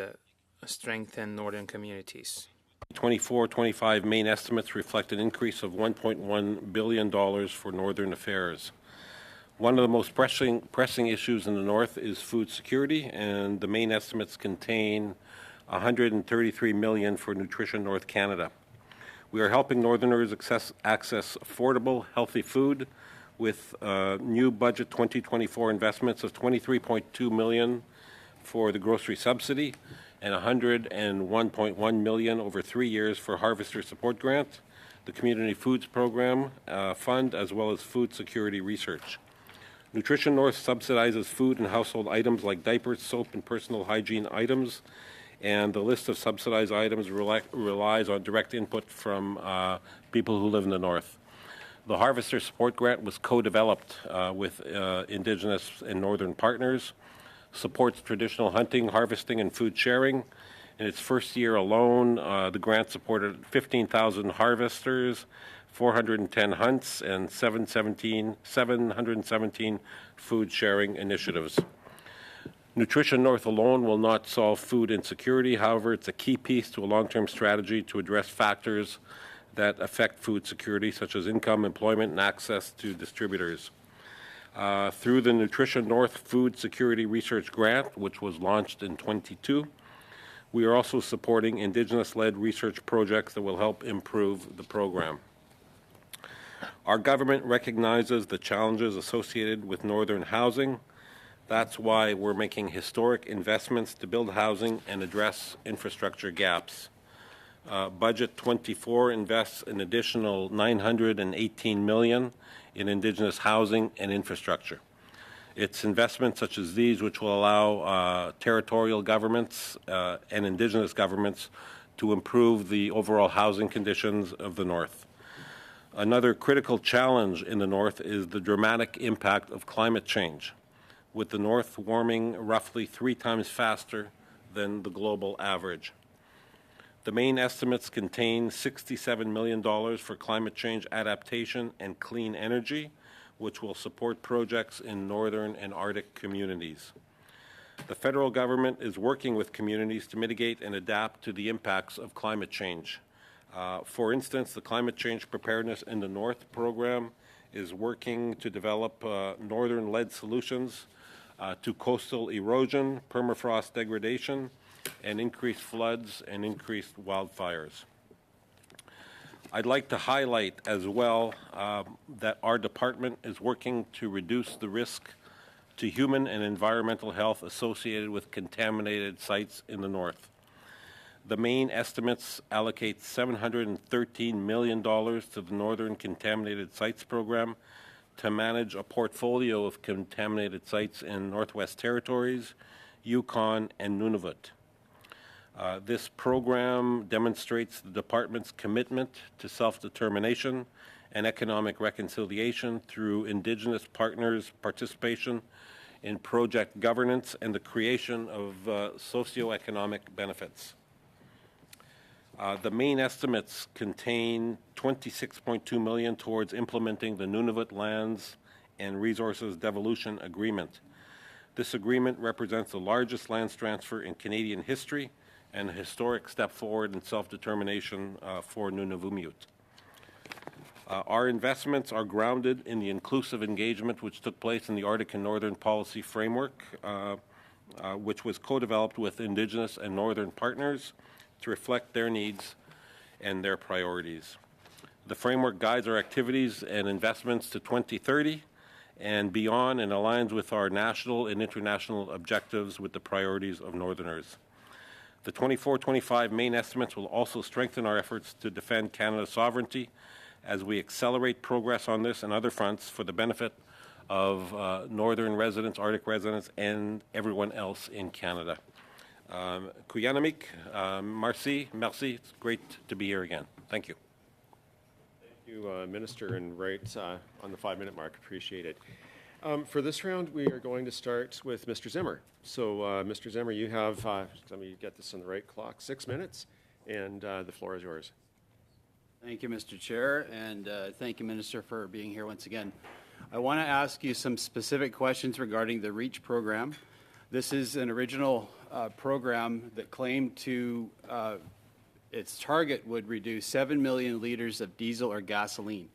strengthen Northern communities. 24-25 main estimates reflect an increase of $1.1 billion for Northern Affairs. One of the most pressing issues in the North is food security, and the main estimates contain $133 million for Nutrition North Canada. We are helping Northerners access affordable, healthy food with new budget 2024 investments of $23.2 million for the grocery subsidy and $101.1 million over 3 years for Harvester Support Grant, the Community Foods Program Fund, as well as food security research. Nutrition North subsidizes food and household items like diapers, soap, and personal hygiene items, and the list of subsidized items relies on direct input from people who live in the North. The Harvester Support Grant was co-developed with Indigenous and Northern partners, supports traditional hunting, harvesting, and food sharing. In its first year alone, the grant supported 15,000 harvesters, 410 hunts, and 717 food sharing initiatives. Nutrition North alone will not solve food insecurity. However, it's a key piece to a long-term strategy to address factors that affect food security, such as income, employment, and access to distributors. Through the Nutrition North Food Security Research Grant, which was launched in 2022, we are also supporting Indigenous-led research projects that will help improve the program. Our government recognizes the challenges associated with Northern housing. That's why we're making historic investments to build housing and address infrastructure gaps. Budget 24 invests an additional $918 million in Indigenous housing and infrastructure. It's investments such as these which will allow territorial governments and Indigenous governments to improve the overall housing conditions of the North. Another critical challenge in the North is the dramatic impact of climate change, with the North warming roughly 3 times faster than the global average. The main estimates contain $67 million for climate change adaptation and clean energy, which will support projects in northern and Arctic communities. The federal government is working with communities to mitigate and adapt to the impacts of climate change. For instance, the Climate Change Preparedness in the North program is working to develop northern-led solutions to coastal erosion, permafrost degradation, and increased floods and increased wildfires. I'd like to highlight as well that our department is working to reduce the risk to human and environmental health associated with contaminated sites in the North. The main estimates allocate $713 million to the Northern Contaminated Sites Program to manage a portfolio of contaminated sites in Northwest Territories, Yukon, and Nunavut. This program demonstrates the department's commitment to self-determination and economic reconciliation through Indigenous partners' participation in project governance and the creation of socioeconomic benefits. The main estimates contain $26.2 million towards implementing the Nunavut Lands and Resources Devolution Agreement. This agreement represents the largest lands transfer in Canadian history and a historic step forward in self-determination for Nunavummiut. Our investments are grounded in the inclusive engagement which took place in the Arctic and Northern Policy Framework which was co-developed with Indigenous and Northern partners to reflect their needs and their priorities. The framework guides our activities and investments to 2030 and beyond, and aligns with our national and international objectives with the priorities of Northerners. The 24-25 main estimates will also strengthen our efforts to defend Canada's sovereignty as we accelerate progress on this and other fronts for the benefit of Northern residents, Arctic residents, and everyone else in Canada. Kuyanamik, merci. It's great to be here again. Thank you. Thank you, Minister, and right on the 5-minute mark. Appreciate it. For this round, we are going to start with Mr. Zimmer. So, Mr. Zimmer, you have, let me get this on the right clock, 6 minutes, and the floor is yours. Thank you, Mr. Chair, and thank you, Minister, for being here once again. I want to ask you some specific questions regarding the REACH program. This is an original program that claimed to its target would reduce 7 million liters of diesel or gasoline.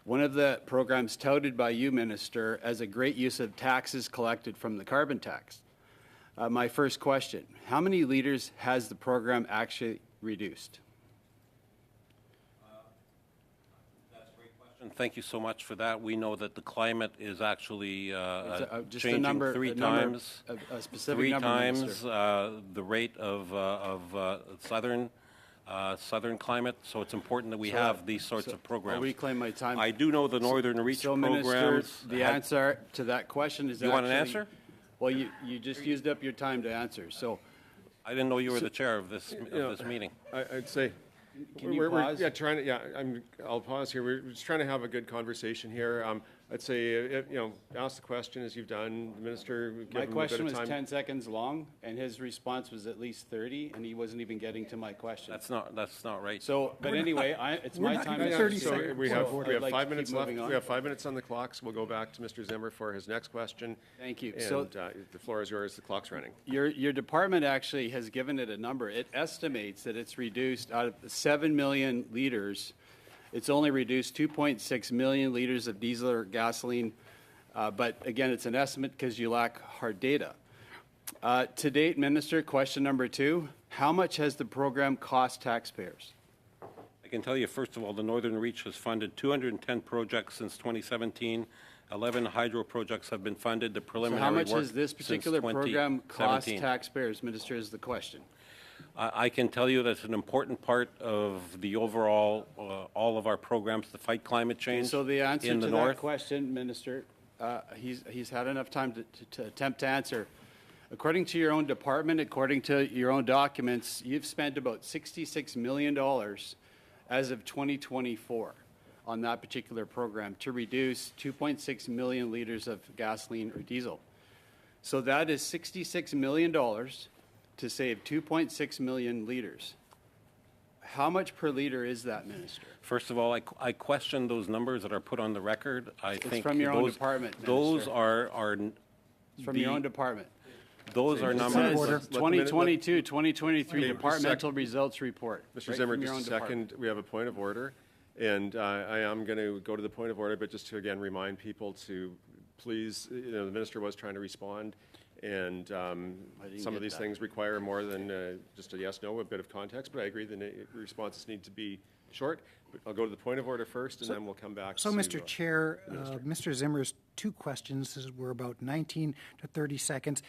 One of the programs touted by you, Minister, as a great use of taxes collected from the carbon tax. My first question, how many liters has the program actually reduced? That's a great question. Thank you so much for that. We know that the climate is actually just changing a number, three times the rate of southern climate, so it's important that we have these sorts of programs. I'll reclaim my time. I do know the Northern REACH programs. Minister, the answer to that question is You want an answer? Well, you just used up your time to answer, so. I didn't know you were the chair of this meeting. I'd say, Can you pause? I'll pause here. We're just trying to have a good conversation here. I'd say, ask the question as you've done. The Minister, give My him a bit question of was time. 10 seconds long, and his response was at least 30, and he wasn't even getting to my question. That's not right. So, but anyway, it's my time. Yeah, 30 so seconds. we have I'd like 5 to minutes keep left. moving on. We have 5 minutes on the clock, so we'll go back to Mr. Zimmer for his next question. Thank you. And So the floor is yours. The clock's running. your department actually has given it a number. It estimates that it's reduced out of 7 million liters. It's only reduced 2.6 million liters of diesel or gasoline. But again, it's an estimate because you lack hard data. To date, Minister, question number 2, how much has the program cost taxpayers? I can tell you, first of all, the Northern REACH has funded 210 projects since 2017. 11 hydro projects have been funded. The So preliminary how much work has this since particular program cost 2017. taxpayers, Minister, is the question. I can tell you that it's an important part of the overall, all of our programs to fight climate change So the answer in to the that north. question, Minister, he's had enough time to attempt to answer. According to your own department, according to your own documents, you've spent about $66 million as of 2024 on that particular program to reduce 2.6 million liters of gasoline or diesel. So that is $66 million to save 2.6 million liters. How much per liter is that, Minister? First of all, I question those numbers that are put on the record. I think from your own those, department, those Minister. are It's from your own department. those are It numbers. says 2022, 2023 Okay, departmental results report. Mr. right Zimmer, from your just own a second. We have a point of order, and I am going to go to the point of order, but just to again remind people to please, the Minister was trying to respond, and some of these things require more than just a yes/no, a bit of context, but I agree the responses need to be short. But I'll go to the point of order first, and then we'll come back So, to Mr. Chair, Mr. Zimmer's 2 questions were about 19 to 30 seconds.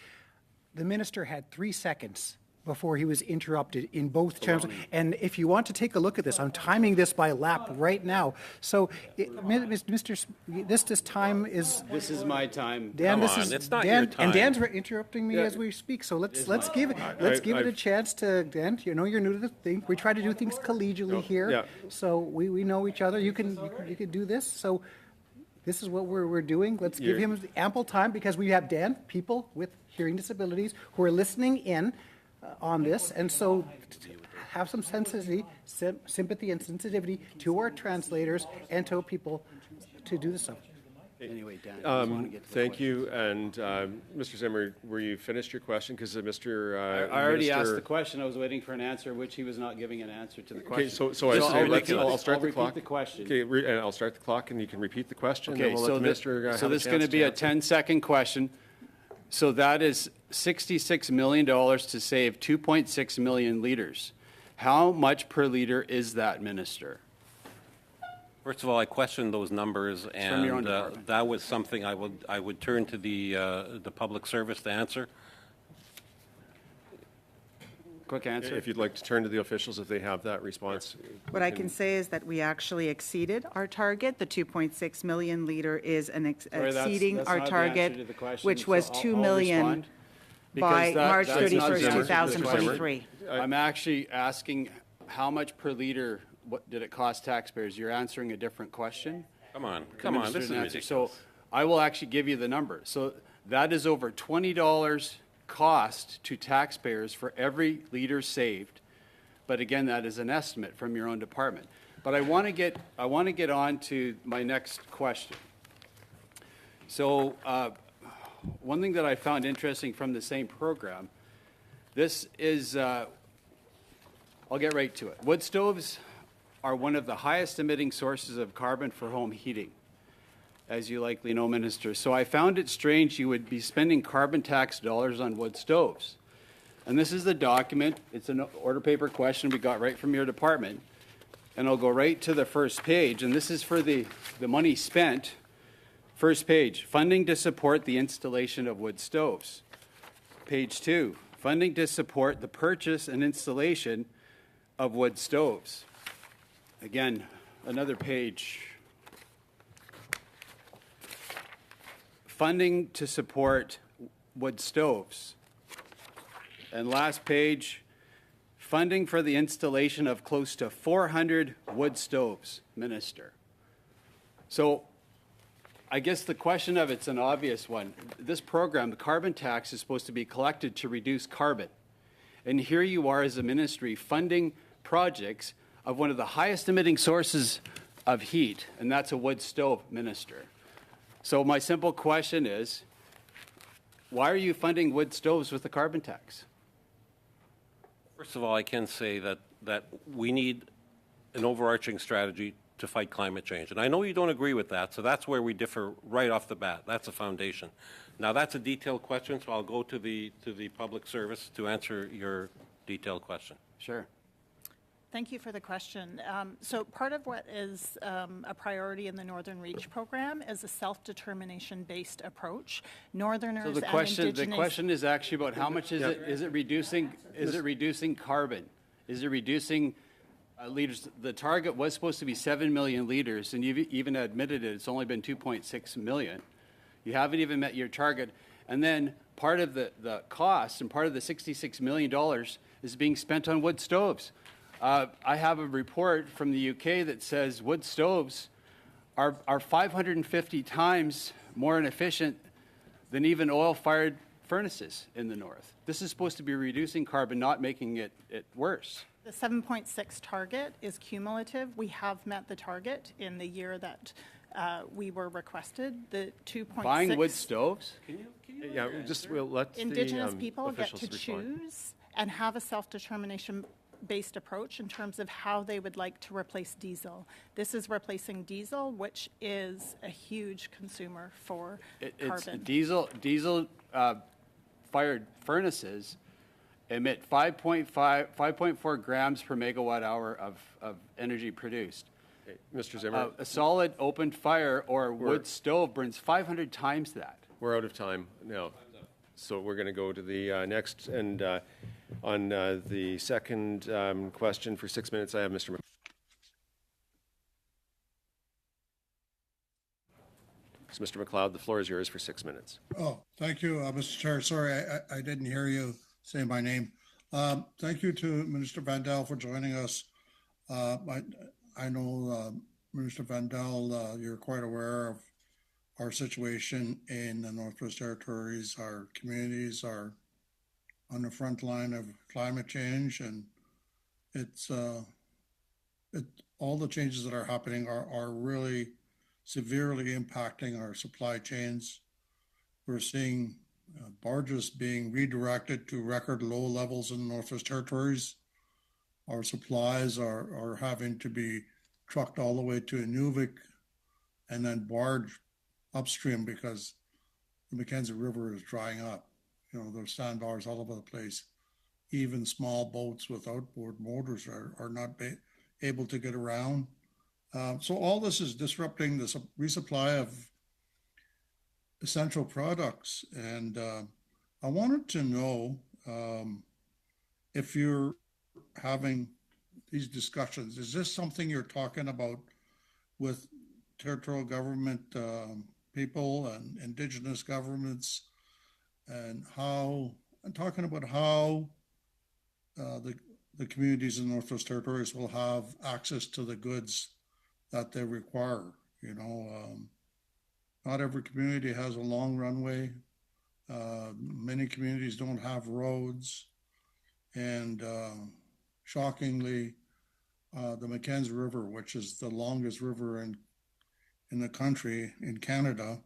The minister had 3 seconds before he was interrupted in both terms. And if you want to take a look at this, I'm timing this by lap right now. So, Mr. This time is. This is my time. Dan, Come this on, is it's not Dan, your time. and Dan's interrupting me as we speak. So let's give it a chance to Dan. You know you're new to the thing. We try to do things collegially here, yeah. so we know each other. You can do this. So this is what we're doing. Let's give him ample time because we have people with hearing disabilities who are listening in on this, and so have some sympathy and sensitivity to our translators and to people to do this. Anyway, Dan, I just want to get to the thank question. you, and Mr. Zimmer, were you finished your question? Because Mr. I already asked Minister- the question. I was waiting for an answer, which he was not giving an answer to the Okay, question. so I say, I'll start I'll the repeat clock. the question. Okay, and I'll start the clock, and you can repeat the question. and Okay, then we'll so let the Minister so have this is a going to chance be a answer. 10-second question. So that is $66 million to save 2.6 million liters. How much per liter is that, Minister? First of all, I questioned those numbers, from your own and department. that was something I would turn to the public service to answer. Quick answer. If you'd like to turn to the officials if they have that response. What I can say is that we actually exceeded our target. The 2.6 million liter is Sorry, exceeding that's our not the answer target, to the question, which so was I'll 2 million respond. by Because March that's not the 31st, answer to the question. 2023. I'm actually asking how much per liter, what did it cost taxpayers? You're answering a different question. Come on, The come on, minister this is didn't answer. ridiculous. So I will actually give you the number. So that is over $20 cost to taxpayers for every liter saved. But again, that is an estimate from your own department. But I want to get on to my next question. So one thing that I found interesting from the same program, this is, I'll get right to it. Wood stoves are one of the highest emitting sources of carbon for home heating, as you likely know, Minister. So I found it strange you would be spending carbon tax dollars on wood stoves. And this is the document. It's an order paper question we got right from your department. And I'll go right to the first page. And this is for the money spent. First page, funding to support the installation of wood stoves. Page 2, funding to support the purchase and installation of wood stoves. Again, another page. Funding to support wood stoves. And last page, funding for the installation of close to 400 wood stoves, Minister. So I guess the question of it's an obvious one. This program, the carbon tax, is supposed to be collected to reduce carbon. And here you are as a ministry funding projects of one of the highest emitting sources of heat, and that's a wood stove, Minister. So my simple question is, why are you funding wood stoves with the carbon tax? First of all, I can say that we need an overarching strategy to fight climate change. And I know you don't agree with that, so that's where we differ right off the bat. That's a foundation. Now, that's a detailed question, so I'll go to the public service to answer your detailed question. Sure. Thank you for the question. So part of what is a priority in the Northern Reach program is a self-determination-based approach. Northerners So the and question is actually about how much is it reducing carbon? Is it reducing liters? The target was supposed to be 7 million liters, and you've even admitted it's only been 2.6 million. You haven't even met your target. And then part of the cost and part of the $66 million is being spent on wood stoves. I have a report from the UK that says wood stoves are 550 times more inefficient than even oil-fired furnaces in the north. This is supposed to be reducing carbon, not making it worse. The 7.6 target is cumulative. We have met the target in the year that we were requested. The 2.6 Buying wood stoves? Yeah, we'll let Indigenous the people get officials to respond. choose and have a self-determination based approach in terms of how they would like to replace diesel. This is replacing diesel, which is a huge consumer for carbon. Diesel fired furnaces emit 5.4 grams per megawatt hour of energy produced. Okay, Mr. Zimmer, A solid open fire or wood stove burns 500 times that. we're out of time now. So we're going to go to the next, and on the second question for 6 minutes, I have Mr. Mr. McLeod, the floor is yours for 6 minutes. Oh, thank you, Mr. Chair. Sorry, I didn't hear you say my name. Thank you to Minister Vandal for joining us. I know, Minister Vandal, you're quite aware of our situation in the Northwest Territories. Our communities are on the front line of climate change, and all the changes that are happening are really severely impacting our supply chains. We're seeing barges being redirected to record low levels in the Northwest Territories. Our supplies are having to be trucked all the way to Inuvik and then barge upstream because the Mackenzie River is drying up. there's sandbars all over the place. Even small boats with outboard motors are not able to get around. So all this is disrupting the resupply of essential products. And I wanted to know if you're having these discussions, is this something you're talking about with territorial government people and Indigenous governments, and talking about how the communities in the Northwest Territories will have access to the goods that they require. Not every community has a long runway. Many communities don't have roads. And shockingly, the Mackenzie River, which is the longest river in the country, in Canada,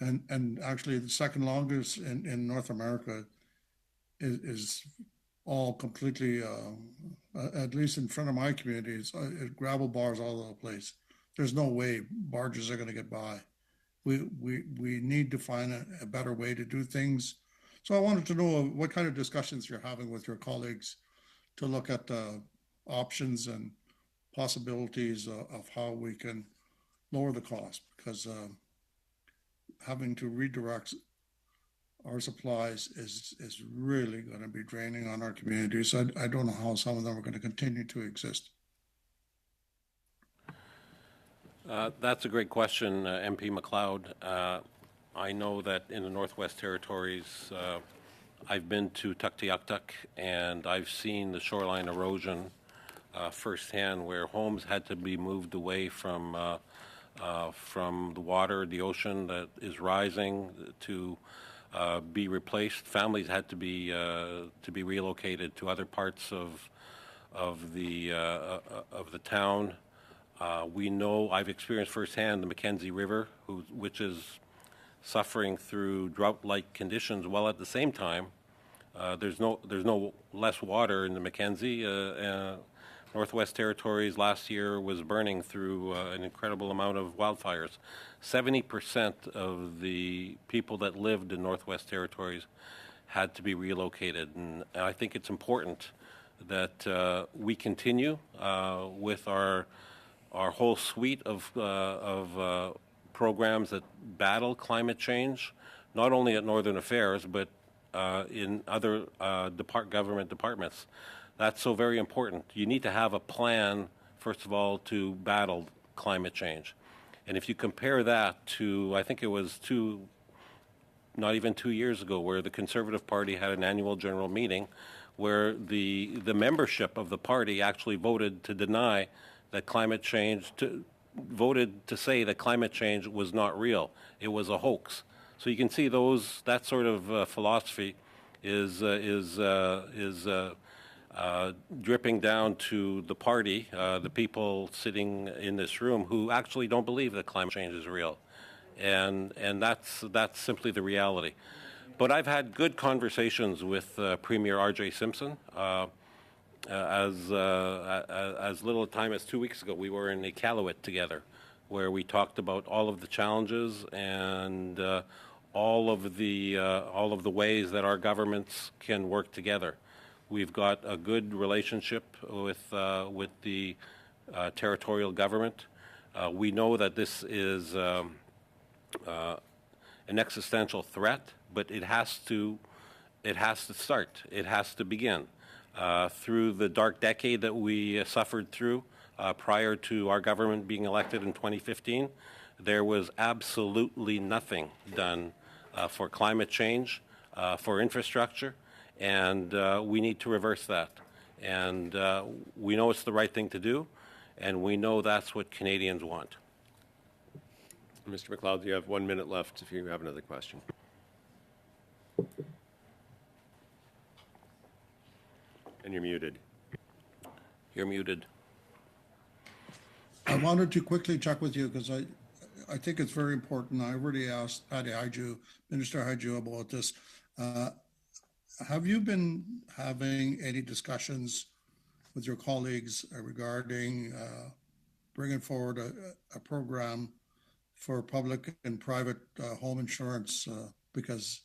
and actually the second longest in North America, is all completely, at least in front of my community, it's gravel bars all over the place. There's no way barges are going to get by. We need to find a better way to do things. So I wanted to know what kind of discussions you're having with your colleagues to look at the options and possibilities of how we can lower the cost, because having to redirect our supplies is really going to be draining on our communities. I don't know how some of them are going to continue to exist. That's a great question, MP McLeod. I know that in the Northwest Territories, I've been to Tuktoyaktuk, and I've seen the shoreline erosion firsthand, where homes had to be moved away from the water, the ocean that is rising, to be replaced. Families had to be relocated to other parts of the town. We know, I've experienced firsthand the Mackenzie River, which is suffering through drought-like conditions, while at the same time, there's no less water in the Mackenzie. Northwest Territories last year was burning through an incredible amount of wildfires. 70% of the people that lived in Northwest Territories had to be relocated, and I think it's important that we continue with our whole suite of programs that battle climate change, not only at Northern Affairs, but in other government departments. That's so very important. You need to have a plan, first of all, to battle climate change. And if you compare that to, I think it was not even 2 years ago, where the Conservative Party had an annual general meeting where the membership of the party actually voted to deny that climate change, voted to say that climate change was not real. It was a hoax. So you can see that sort of philosophy is dripping down to the party, the people sitting in this room who actually don't believe that climate change is real. And that's simply the reality. But I've had good conversations with Premier R.J. Simpson. As little time as 2 weeks ago, we were in Iqaluit together, where we talked about all of the challenges and all of the ways that our governments can work together. We've got a good relationship with the territorial government. We know that this is an existential threat, but it has to start. It has to begin. Through the dark decade that we suffered through prior to our government being elected in 2015, there was absolutely nothing done for climate change, for infrastructure, and we need to reverse that. And we know it's the right thing to do, and we know that's what Canadians want. Mr. McLeod, you have 1 minute left if you have another question. And you're muted. You're muted. I wanted to quickly check with you, because I think it's very important. I already asked Patty Hajdu, Minister Hajdu, about this. Have you been having any discussions with your colleagues regarding bringing forward a program for public and private home insurance? Because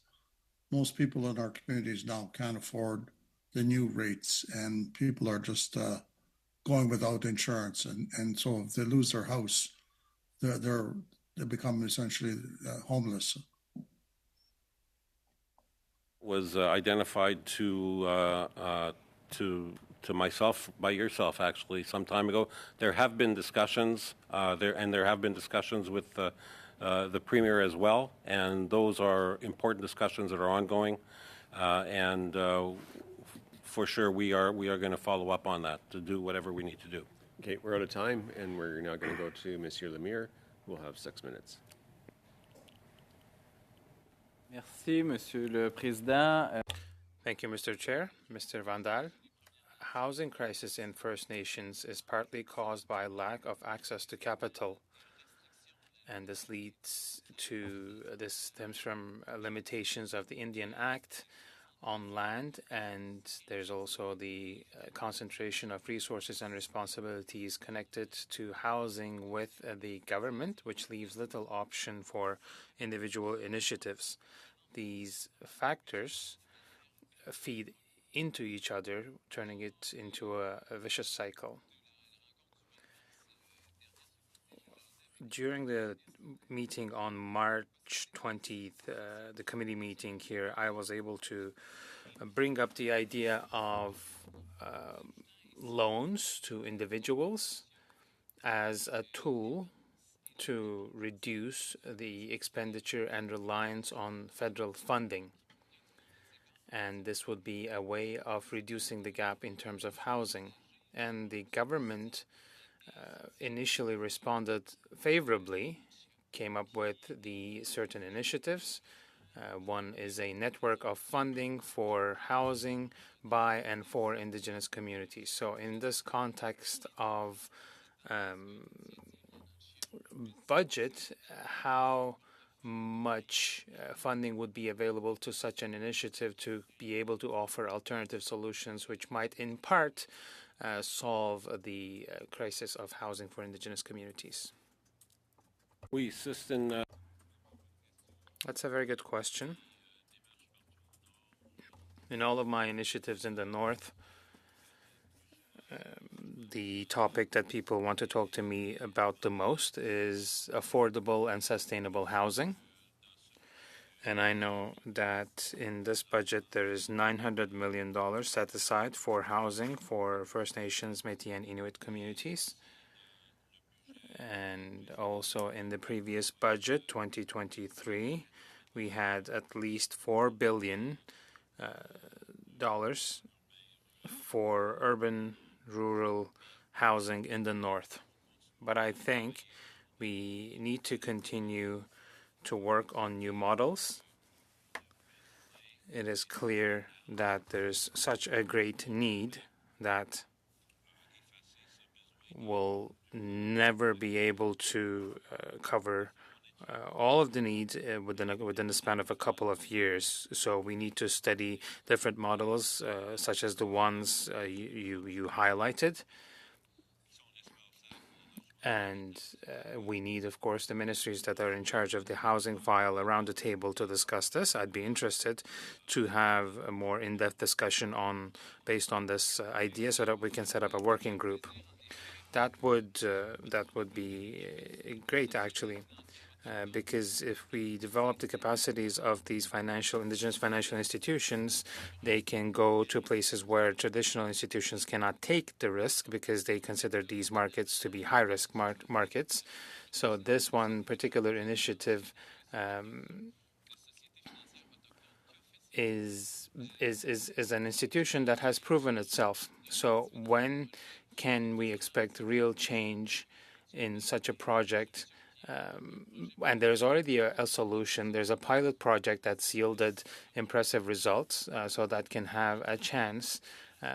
most people in our communities now can't afford the new rates, and people are just going without insurance, and so if they lose their house, they become essentially homeless. Was identified to myself by yourself actually some time ago. There have been discussions there have been discussions with the Premier as well, and those are important discussions that are ongoing, and for sure we are going to follow up on that to do whatever we need to do. Okay, we're out of time, and we're now going to go to Monsieur Lemire, who will have 6 minutes. Merci, Monsieur le Président. Thank you, Mr. Chair. Mr. Vandal, housing crisis in First Nations is partly caused by lack of access to capital, and this stems from limitations of the Indian Act on land, and there's also the concentration of resources and responsibilities connected to housing with the government, which leaves little option for individual initiatives. These factors feed into each other, turning it into a vicious cycle. During the meeting on March 20th, the committee meeting here, I was able to bring up the idea of loans to individuals as a tool to reduce the expenditure and reliance on federal funding. And this would be a way of reducing the gap in terms of housing. And the government initially responded favorably, came up with the certain initiatives. One is a network of funding for housing by and for Indigenous communities. So in this context of budget, how much funding would be available to such an initiative to be able to offer alternative solutions which might in part solve the crisis of housing for Indigenous communities? We assist in That's a very good question. In all of my initiatives in the North, the topic that people want to talk to me about the most is affordable and sustainable housing. And I know that in this budget there is $900 million set aside for housing for First Nations, Métis, and Inuit communities. And also in the previous budget, 2023, we had at least $4 billion for urban rural housing in the North. But I think we need to continue to work on new models. It is clear that there's such a great need that we'll never be able to cover all of the needs within the span of a couple of years. So we need to study different models, such as the ones you highlighted. And we need, of course, the ministries that are in charge of the housing file around the table to discuss this. I'd be interested to have a more in-depth discussion based on this idea so that we can set up a working group. That would be great, actually. Because if we develop the capacities of these Indigenous financial institutions, they can go to places where traditional institutions cannot take the risk because they consider these markets to be high-risk markets. So this one particular initiative is an institution that has proven itself. So when can we expect real change in such a project? And there's already a solution. There's a pilot project that's yielded impressive results, so that can have a chance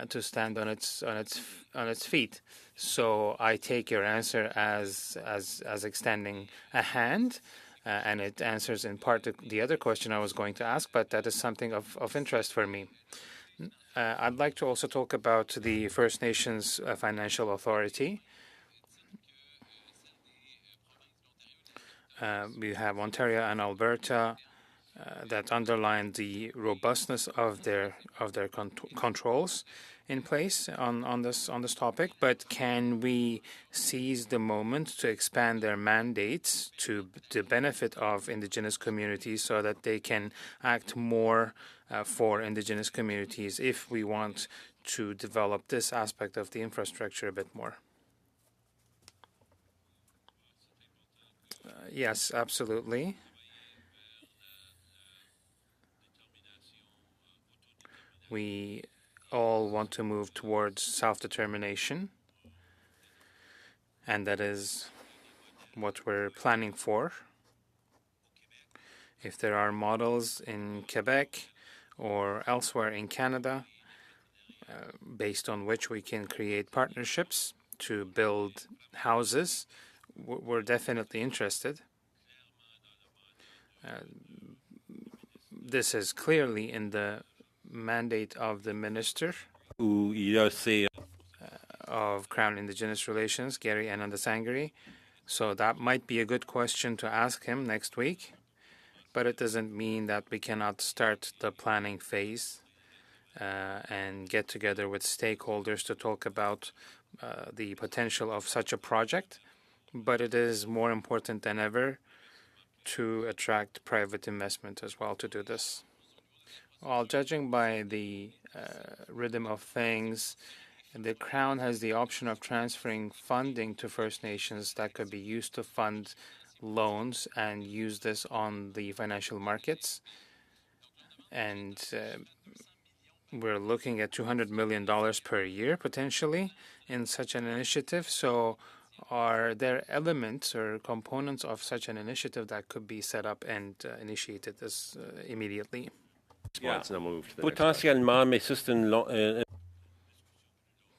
to stand on its feet. So I take your answer as extending a hand, and it answers in part the other question I was going to ask. But that is something of interest for me. I'd like to also talk about the First Nations Financial Authority. We have Ontario and Alberta that underline the robustness of their controls in place on this topic. But can we seize the moment to expand their mandates to the benefit of Indigenous communities so that they can act more for Indigenous communities if we want to develop this aspect of the infrastructure a bit more? Yes, absolutely. We all want to move towards self-determination, and that is what we're planning for. If there are models in Quebec or elsewhere in Canada based on which we can create partnerships to build houses, we're definitely interested. This is clearly in the mandate of the Minister of Crown Indigenous Relations, Gary Anandasangari. So that might be a good question to ask him next week, but it doesn't mean that we cannot start the planning phase and get together with stakeholders to talk about the potential of such a project. But it is more important than ever to attract private investment as well to do this. Well, judging by the rhythm of things, the Crown has the option of transferring funding to First Nations that could be used to fund loans and use this on the financial markets. And we're looking at $200 million per year potentially in such an initiative. So are there elements or components of such an initiative that could be set up and initiated this immediately? Yeah. Now move to the Potentiellement, mais ça, c'est une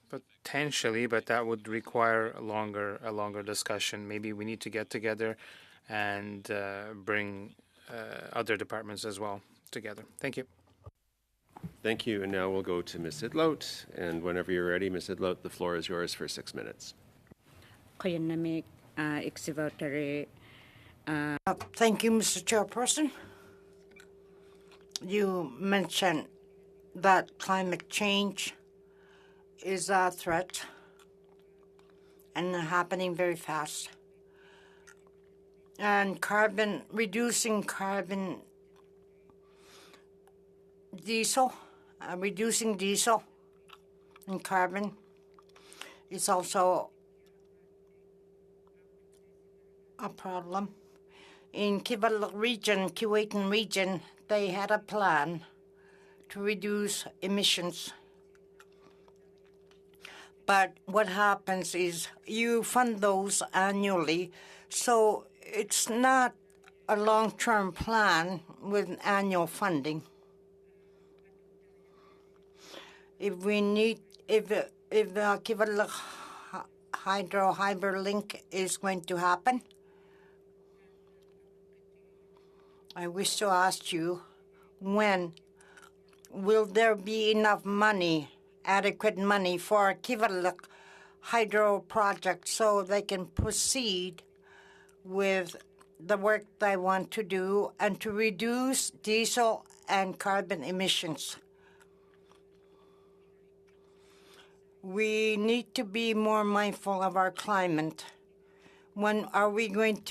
Potentially, but that would require a longer discussion. Maybe we need to get together and bring other departments as well together. Thank you. Thank you. And now we'll go to Ms. Idlout. And whenever you're ready, Ms. Idlout, the floor is yours for 6 minutes. Thank you, Mr. Chairperson. You mentioned that climate change is a threat and happening very fast. And reducing diesel and carbon is also a problem. In Keewatin region, they had a plan to reduce emissions. But what happens is you fund those annually, so it's not a long-term plan with annual funding. If the Kivalak hyperlink is going to happen, I wish to ask you, when will there be enough money, adequate money for Kivalak hydro project so they can proceed with the work they want to do and to reduce diesel and carbon emissions? We need to be more mindful of our climate. When are you going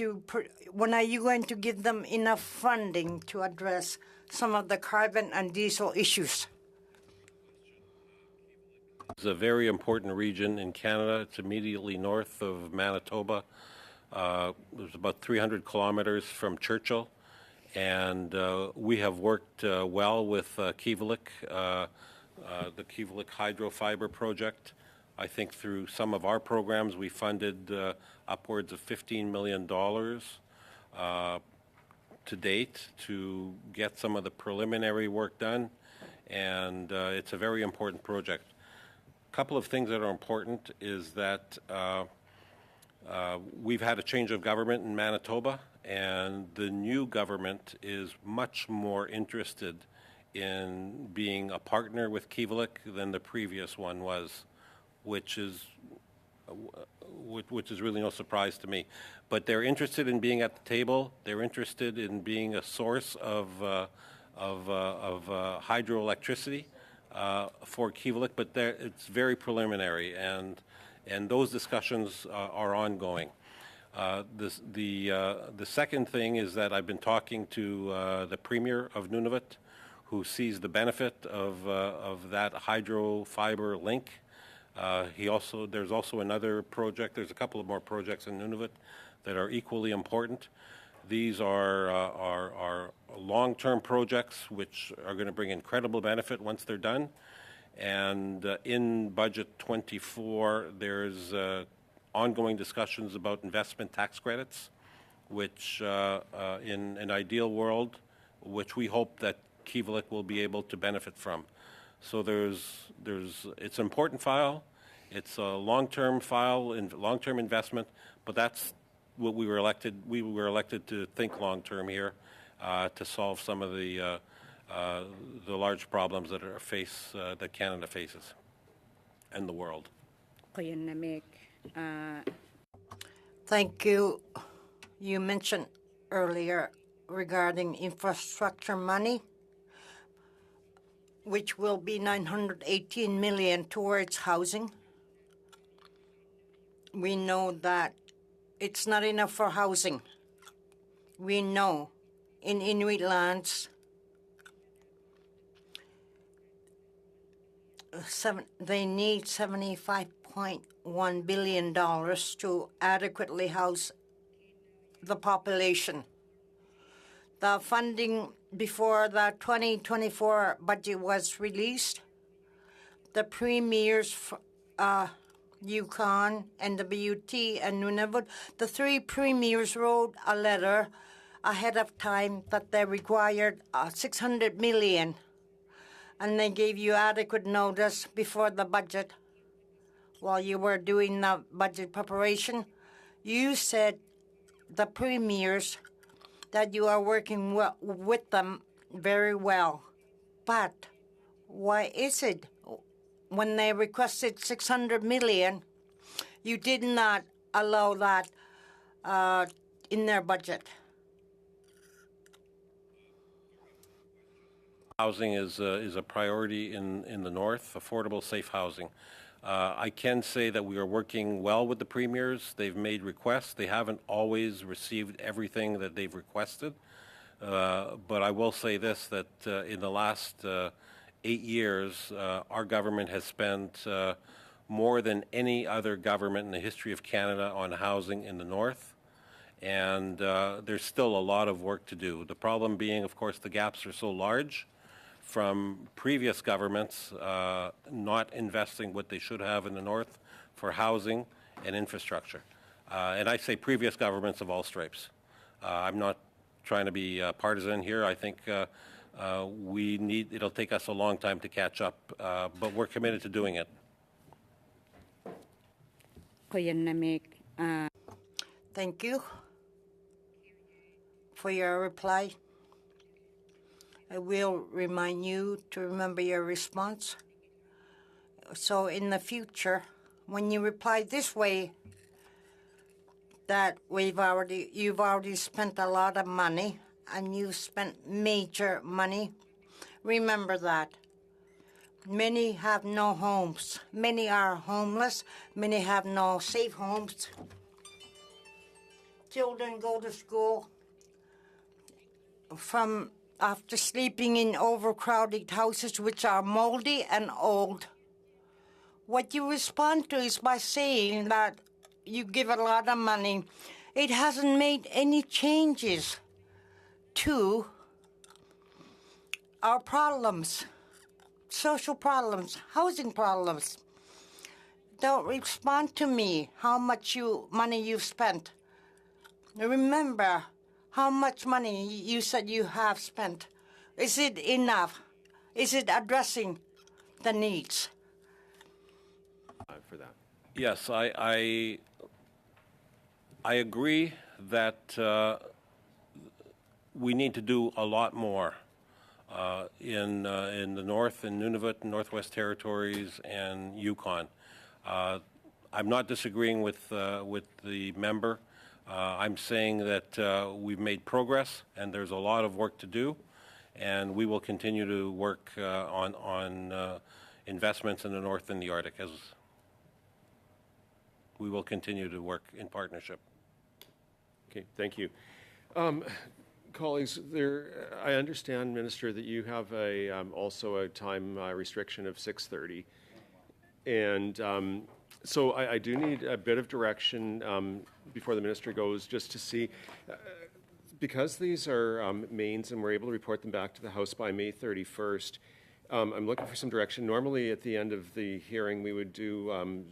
to give them enough funding to address some of the carbon and diesel issues? It's a very important region in Canada. It's immediately north of Manitoba. It's about 300 kilometers from Churchill. And we have worked well with Kivalliq, the Kivalliq Hydro Fiber Project. I think through some of our programs, we funded upwards of $15 million to date to get some of the preliminary work done. And it's a very important project. A couple of things that are important is that we've had a change of government in Manitoba, and the new government is much more interested in being a partner with Kivalliq than the previous one was, which is which is really no surprise to me. But they're interested in being at the table. They're interested in being a source of hydroelectricity for Kivalliq, but it's very preliminary, and those discussions are ongoing. The second thing is that I've been talking to the Premier of Nunavut, who sees the benefit of that hydro fiber link. There's also another project. There's a couple of more projects in Nunavut that are equally important. These are long-term projects which are going to bring incredible benefit once they're done. And in Budget 24, there's ongoing discussions about investment tax credits, which in an ideal world, which we hope that Kivalliq will be able to benefit from. So it's an important file. It's a long-term file and long-term investment, but that's what we were elected. We were elected to think long-term here to solve some of the large problems that Canada faces and the world. Thank you. You mentioned earlier regarding infrastructure money, which will be $918 million towards housing. We know that it's not enough for housing. We know in Inuit lands, they need $75.1 billion to adequately house the population. The funding before the 2024 budget was released, the premiers, Yukon and the BUT and Nunavut, the three premiers wrote a letter ahead of time that they required $600 million, and they gave you adequate notice before the budget. While you were doing the budget preparation, you said the premiers that you are working with them very well. But why is it when they requested $600 million, you did not allow that in their budget? Housing is a priority in the North, affordable, safe housing. I can say that we are working well with the premiers. They've made requests. They haven't always received everything that they've requested. But I will say this, that in the last 8 years, our government has spent more than any other government in the history of Canada on housing in the North. And there's still a lot of work to do. The problem being, of course, the gaps are so large from previous governments not investing what they should have in the North for housing and infrastructure. And I say previous governments of all stripes. I'm not trying to be partisan here. I think it'll take us a long time to catch up, but we're committed to doing it. Thank you for your reply. I will remind you to remember your response. So in the future, when you reply this way, that you've already spent a lot of money and you've spent major money, remember that. Many have no homes. Many are homeless. Many have no safe homes. Children go to school after sleeping in overcrowded houses which are moldy and old. What you respond to is by saying that you give a lot of money. It hasn't made any changes to our problems, social problems, housing problems. Don't respond to me how much money you've spent. Remember how much money you said you have spent. Is it enough? Is it addressing the needs? For that. Yes, I agree that we need to do a lot more in the North, in Nunavut, Northwest Territories, and Yukon. I'm not disagreeing with the member. I'm saying that we've made progress and there's a lot of work to do, and we will continue to work on investments in the North and the Arctic, as we will continue to work in partnership. Okay, thank you. Colleagues, I understand, Minister, that you have also a time restriction of 6:30, and so I do need a bit of direction before the Minister goes, just to see, because these are mains and we're able to report them back to the House by May 31st. I'm looking for some direction. Normally, at the end of the hearing, we would do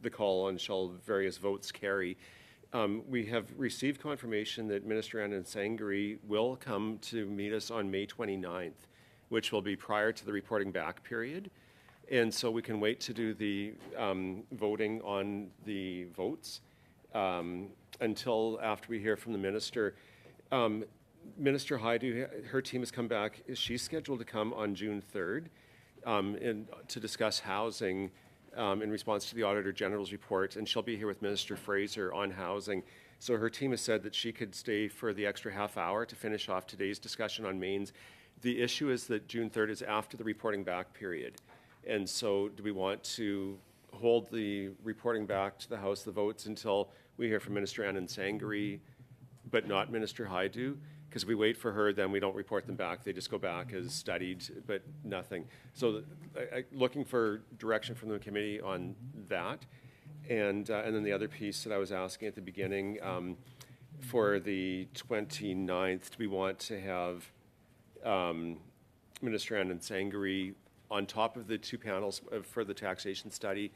the call on shall various votes carry. We have received confirmation that Minister INAN Sangari will come to meet us on May 29th, which will be prior to the reporting back period. And so we can wait to do the voting on the votes until after we hear from the Minister. Minister Haidu, her team has come back. She's scheduled to come on June 3rd to discuss housing in response to the Auditor General's report, and she'll be here with Minister Fraser on housing. So her team has said that she could stay for the extra half hour to finish off today's discussion on mains. The issue is that June 3rd is after the reporting back period. And so do we want to hold the reporting back to the House, the votes, until we hear from Minister INAN Sangari, but not Minister Haidu? Because if we wait for her, then we don't report them back. They just go back as studied, but nothing. So looking for direction from the committee on that. And then the other piece that I was asking at the beginning, for the 29th, do we want to have Minister INAN Sangari on top of the two panels for the taxation study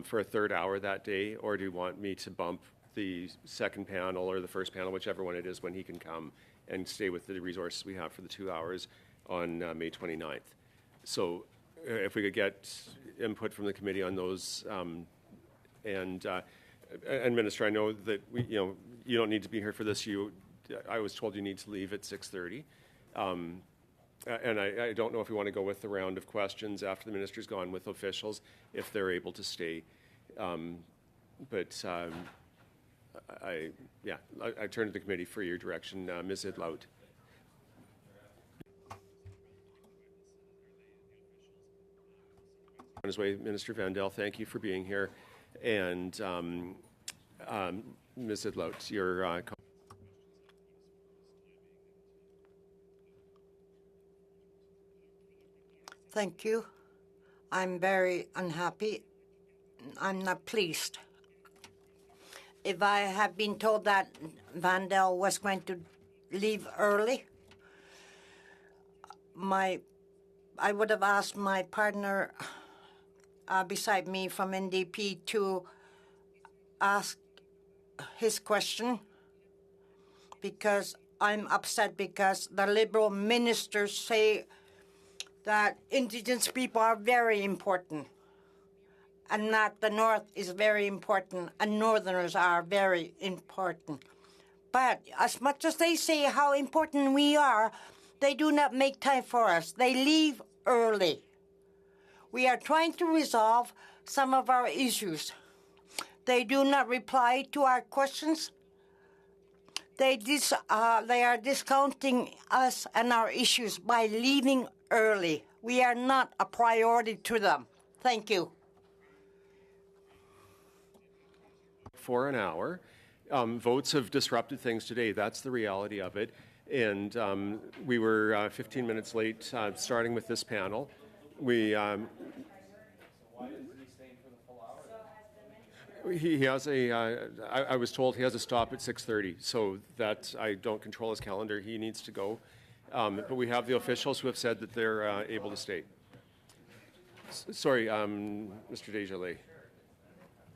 for a third hour that day, or do you want me to bump the second panel or the first panel, whichever one it is, when he can come and stay with the resources we have for the 2 hours on May 29th? So if we could get input from the committee on those, and Minister, I know that you don't need to be here for this. I was told you need to leave at 6:30. And I don't know if we want to go with the round of questions after the Minister's gone with officials, if they're able to stay. I turn to the committee for your direction. Ms. Idlout. On his way, Minister Vandel, thank you for being here. And Ms. Idlout, your Thank you. I'm very unhappy. I'm not pleased. If I had been told that Vandel was going to leave early, I would have asked my partner beside me from NDP to ask his question, because I'm upset because the Liberal ministers say that Indigenous people are very important, and that the North is very important, and Northerners are very important. But as much as they say how important we are, they do not make time for us. They leave early. We are trying to resolve some of our issues. They do not reply to our questions. They are discounting us and our issues by leaving early. We are not a priority to them. Thank you. For an hour. Votes have disrupted things today. That's the reality of it. And we were 15 minutes late starting with this panel. We he has I was told he has a stop at 6:30, so that I don't control his calendar. He needs to go. But we have the officials who have said that they're able to stay. Sorry, Mr. Desjardins.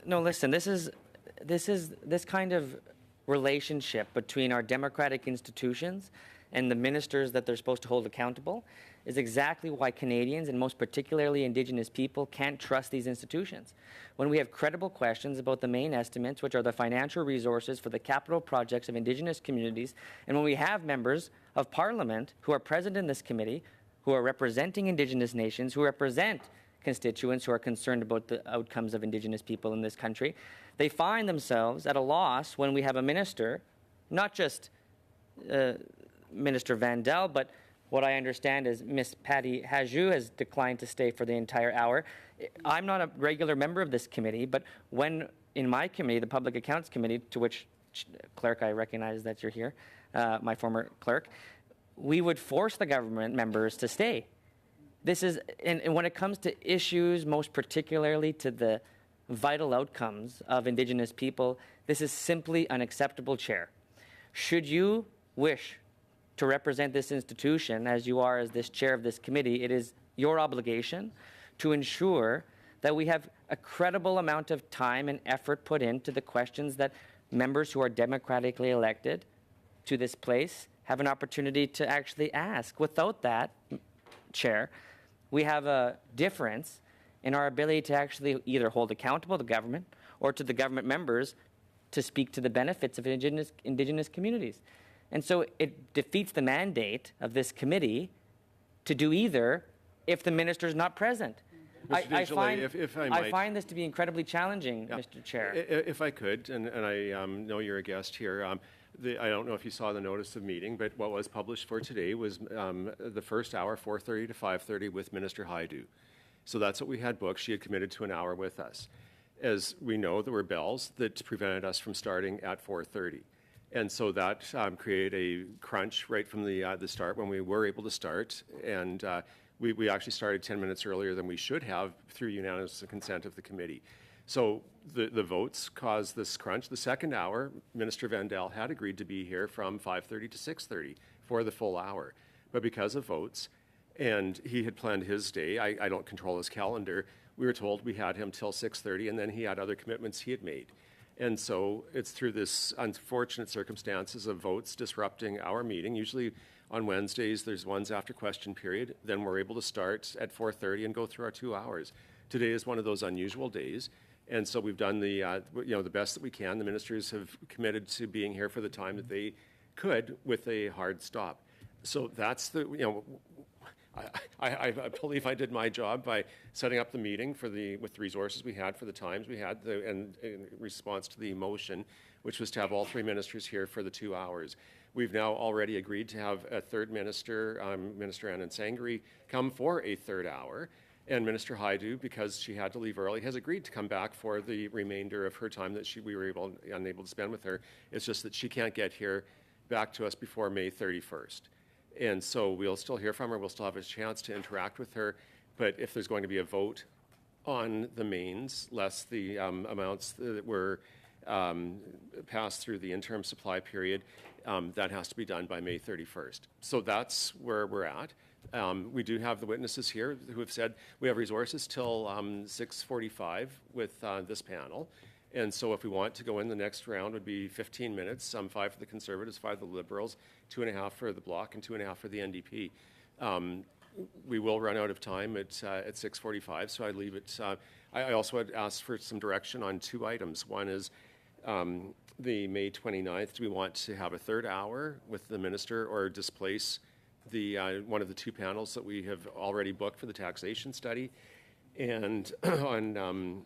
No, listen, this kind of relationship between our democratic institutions and the ministers that they're supposed to hold accountable is exactly why Canadians, and most particularly Indigenous people, can't trust these institutions. When we have credible questions about the main estimates, which are the financial resources for the capital projects of Indigenous communities, and when we have members of Parliament who are present in this committee, who are representing Indigenous nations, who represent constituents who are concerned about the outcomes of Indigenous people in this country. They find themselves at a loss when we have a minister, not just Minister Vandal, but what I understand is Miss Patty Hajou has declined to stay for the entire hour. I'm not a regular member of this committee, but when in my committee, the Public Accounts Committee, to which, Clerk, I recognize that you're here, my former clerk, we would force the government members to stay. This is, and when it comes to issues, most particularly to the vital outcomes of Indigenous people, this is simply unacceptable, Chair. Should you wish to represent this institution as you are as this chair of this committee, it is your obligation to ensure that we have a credible amount of time and effort put into the questions that members who are democratically elected to this place have an opportunity to actually ask. Without that, Chair, we have a difference in our ability to actually either hold accountable the government or to the government members to speak to the benefits of Indigenous communities. And so it defeats the mandate of this committee to do either if the minister is not present. I find this to be incredibly challenging, Mr. Chair. If I could, and I know you're a guest here, I don't know if you saw the notice of meeting, but what was published for today was the first hour, 4:30 to 5:30, with Minister Hajdu. So that's what we had booked. She had committed to an hour with us. As we know, there were bells that prevented us from starting at 4:30. And so that created a crunch right from the start when we were able to start. And we actually started 10 minutes earlier than we should have through unanimous consent of the committee. So the votes caused this crunch. The second hour, Minister Vandal had agreed to be here from 5:30 to 6:30 for the full hour. But because of votes, and he had planned his day, I don't control his calendar, we were told we had him till 6:30, and then he had other commitments he had made. And so it's through this unfortunate circumstances of votes disrupting our meeting. Usually on Wednesdays, there's ones after question period. Then we're able to start at 4:30 and go through our 2 hours. Today is one of those unusual days. And so we've done the best that we can. The ministers have committed to being here for the time that they could with a hard stop. So that's I believe I did my job by setting up the meeting with the resources we had for the times we had, and in response to the motion, which was to have all three ministers here for the 2 hours. We've now already agreed to have a third minister, Minister INAN Sangari, come for a third hour. And Minister Hajdu, because she had to leave early, has agreed to come back for the remainder of her time that we were unable to spend with her. It's just that she can't get here back to us before May 31st. And so we'll still hear from her. We'll still have a chance to interact with her. But if there's going to be a vote on the mains, less the amounts that were passed through the interim supply period, that has to be done by May 31st. So that's where we're at. We do have the witnesses here who have said we have resources till 6:45 with this panel. And so if we want to go in, the next round would be 15 minutes, 5 for the Conservatives, 5 for the Liberals, 2.5 for the Bloc, and 2.5 for the NDP. We will run out of time at 6:45, so I leave it. I also had asked for some direction on 2 items. One is the May 29th. Do we want to have a third hour with the minister or displace the one of the 2 panels that we have already booked for the taxation study? And on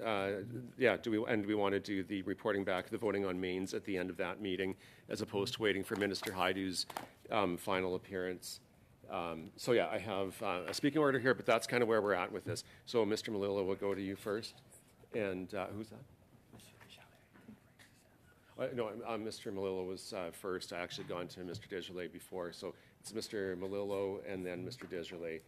do we want to do the reporting back, the voting on mains at the end of that meeting, as opposed to waiting for Minister Hajdu's final appearance? I have a speaking order here, but that's kind of where we're at with this. So Mr. Malillo, we'll go to you first. And who's that? No, Mr. Malillo was first. I actually gone to Mr. Desjardins before. So it's Mr. Malillo and then Mr. Desjardins.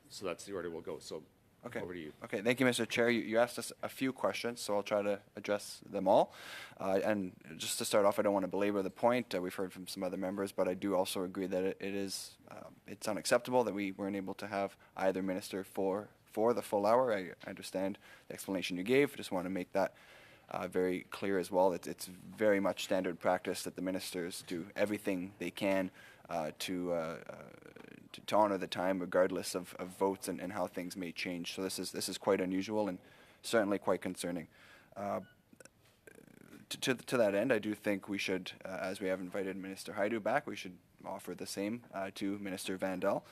So that's the order we'll go. So okay. Over to you. Okay, thank you, Mr. Chair. You asked us a few questions, so I'll try to address them all. And just to start off, I don't want to belabor the point. We've heard from some other members, but I do also agree that it's unacceptable that we weren't able to have either minister for the full hour. I understand the explanation you gave. I just want to make that very clear as well. It's very much standard practice that the ministers do everything they can to honor the time, regardless of votes and how things may change. So this is quite unusual and certainly quite concerning. To that end, I do think we should, as we have invited Minister Hajdu back, we should offer the same to Minister Vandal.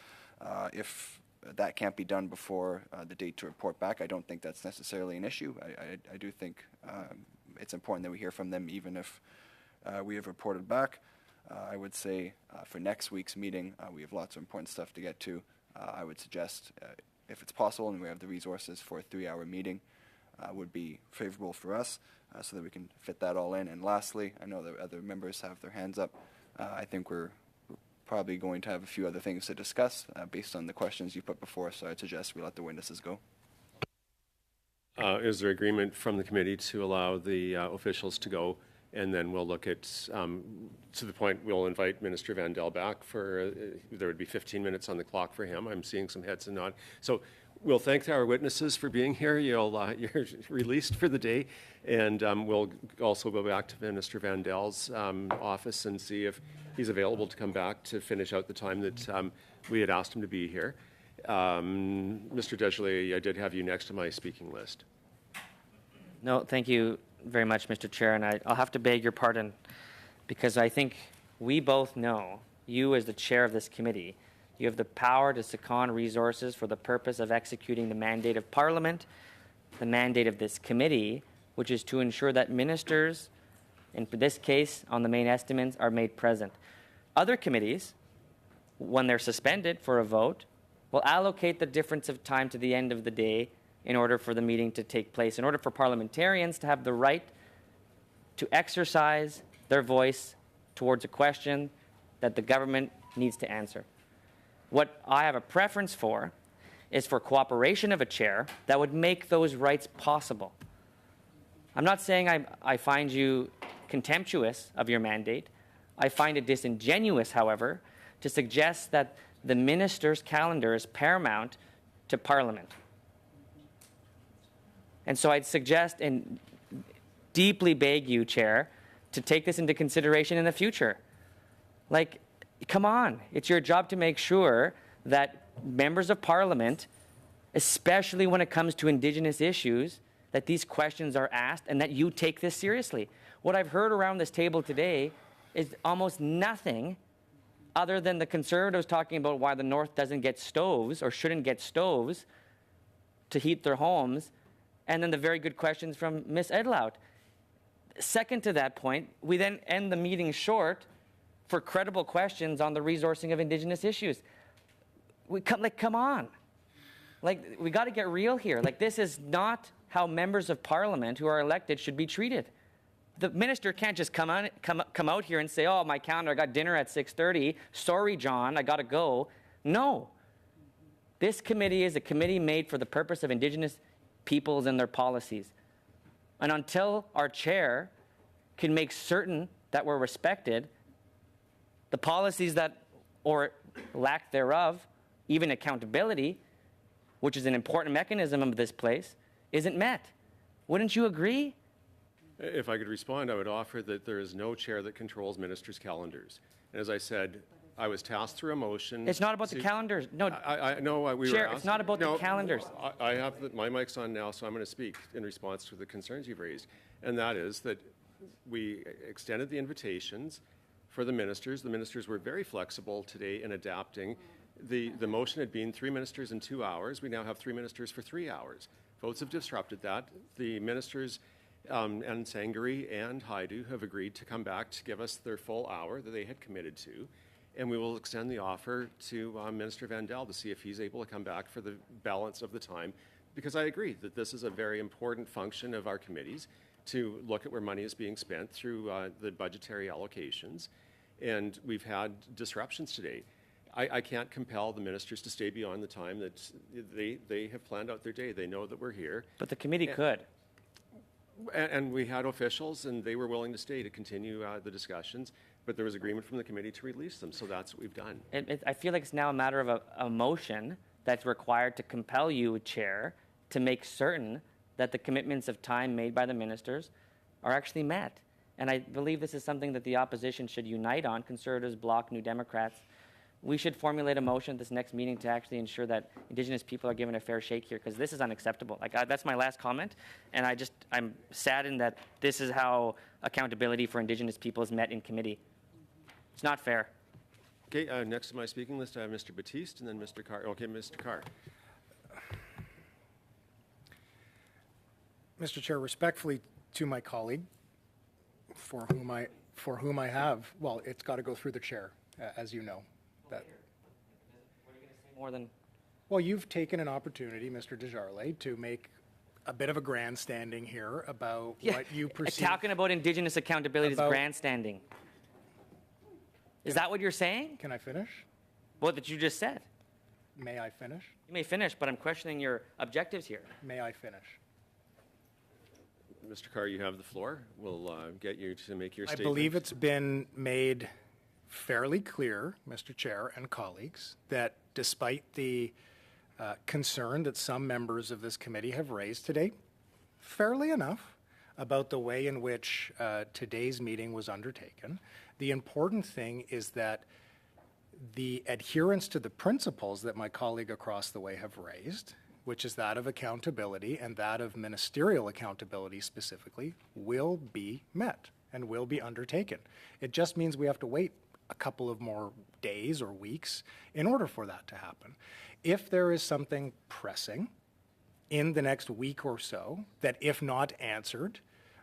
If that can't be done before the date to report back, I don't think that's necessarily an issue. I do think it's important that we hear from them even if we have reported back. I would say for next week's meeting, we have lots of important stuff to get to. I would suggest, if it's possible and we have the resources for a 3-hour meeting, would be favorable for us so that we can fit that all in. And lastly, I know that other members have their hands up. I think we're probably going to have a few other things to discuss based on the questions you put before us, so I'd suggest we let the witnesses go. Is there agreement from the committee to allow the officials to go? And then we'll look at, to the point, we'll invite Minister Vandell back for, there would be 15 minutes on the clock for him. I'm seeing some heads and nod. So we'll thank our witnesses for being here. You're released for the day. And we'll also go back to Minister Vandell's office and see if he's available to come back to finish out the time that we had asked him to be here. Mr. Desley, I did have you next to my speaking list. No, thank you very much, Mr. Chair, and I'll have to beg your pardon because I think we both know, you as the chair of this committee, you have the power to second resources for the purpose of executing the mandate of Parliament, the mandate of this committee, which is to ensure that ministers, and for this case, on the main estimates, are made present. Other committees, when they're suspended for a vote, will allocate the difference of time to the end of the day in order for the meeting to take place, in order for parliamentarians to have the right to exercise their voice towards a question that the government needs to answer. What I have a preference for is for cooperation of a chair that would make those rights possible. I'm not saying I find you contemptuous of your mandate. I find it disingenuous, however, to suggest that the minister's calendar is paramount to Parliament. And so I'd suggest and deeply beg you, Chair, to take this into consideration in the future. Like, come on. It's your job to make sure that members of Parliament, especially when it comes to Indigenous issues, that these questions are asked and that you take this seriously. What I've heard around this table today is almost nothing other than the Conservatives talking about why the North doesn't get stoves or shouldn't get stoves to heat their homes, and then the very good questions from Ms. Edlout. Second to that point, we then end the meeting short for credible questions on the resourcing of Indigenous issues. Come on. Like, we got to get real here. Like, this is not how members of Parliament who are elected should be treated. The minister can't just come out here and say, oh, my calendar, I got dinner at 6:30. Sorry, John, I got to go. No. This committee is a committee made for the purpose of Indigenous peoples and their policies. And until our chair can make certain that we're respected, the policies that, or lack thereof, even accountability, which is an important mechanism of this place, isn't met. Wouldn't you agree? If I could respond, I would offer that there is no chair that controls ministers' calendars. And as I said, I was tasked through a motion. It's not about the calendars. No, I know we Chair, were asked. it's not about the calendars. I have my mic's on now, so I'm going to speak in response to the concerns you've raised. And that is that we extended the invitations for the ministers. The ministers were very flexible today in adapting. The motion had been 3 ministers in 2 hours. We now have 3 ministers for 3 hours. Votes have disrupted that. The ministers, and Sangari and Haidu, have agreed to come back to give us their full hour that they had committed to. And we will extend the offer to Minister Vandell to see if he's able to come back for the balance of the time. Because I agree that this is a very important function of our committees to look at where money is being spent through the budgetary allocations. And we've had disruptions today. I can't compel the ministers to stay beyond the time that they have planned out their day. They know that we're here. But the committee could. And we had officials, and they were willing to stay to continue the discussions. But there was agreement from the committee to release them, so that's what we've done. I feel like it's now a matter of a motion that's required to compel you, Chair, to make certain that the commitments of time made by the ministers are actually met. And I believe this is something that the opposition should unite on, Conservatives, Bloc, New Democrats. We should formulate a motion at this next meeting to actually ensure that Indigenous people are given a fair shake here, because this is unacceptable. That's my last comment, and I'm saddened that this is how accountability for Indigenous people is met in committee. It's not fair. Okay, next to my speaking list, I have Mr. Batiste and then Mr. Carr. Okay, Mr. Carr. Mr. Chair, respectfully to my colleague, for whom I have, well, it's got to go through the chair, as you know. That. More than. Well, you've taken an opportunity, Mr. Desjardins, to make a bit of a grandstanding here about what you perceive. Talking about Indigenous accountability is grandstanding. Is that what you're saying? Can I finish? What that you just said. May I finish? You may finish, but I'm questioning your objectives here. May I finish? Mr. Carr, you have the floor. We'll get you to make your statement. I believe it's been made fairly clear, Mr. Chair and colleagues, that despite the concern that some members of this committee have raised today, fairly enough, about the way in which today's meeting was undertaken, the important thing is that the adherence to the principles that my colleague across the way have raised, which is that of accountability and that of ministerial accountability specifically, will be met and will be undertaken. It just means we have to wait a couple of more days or weeks in order for that to happen. If there is something pressing in the next week or so that, if not answered,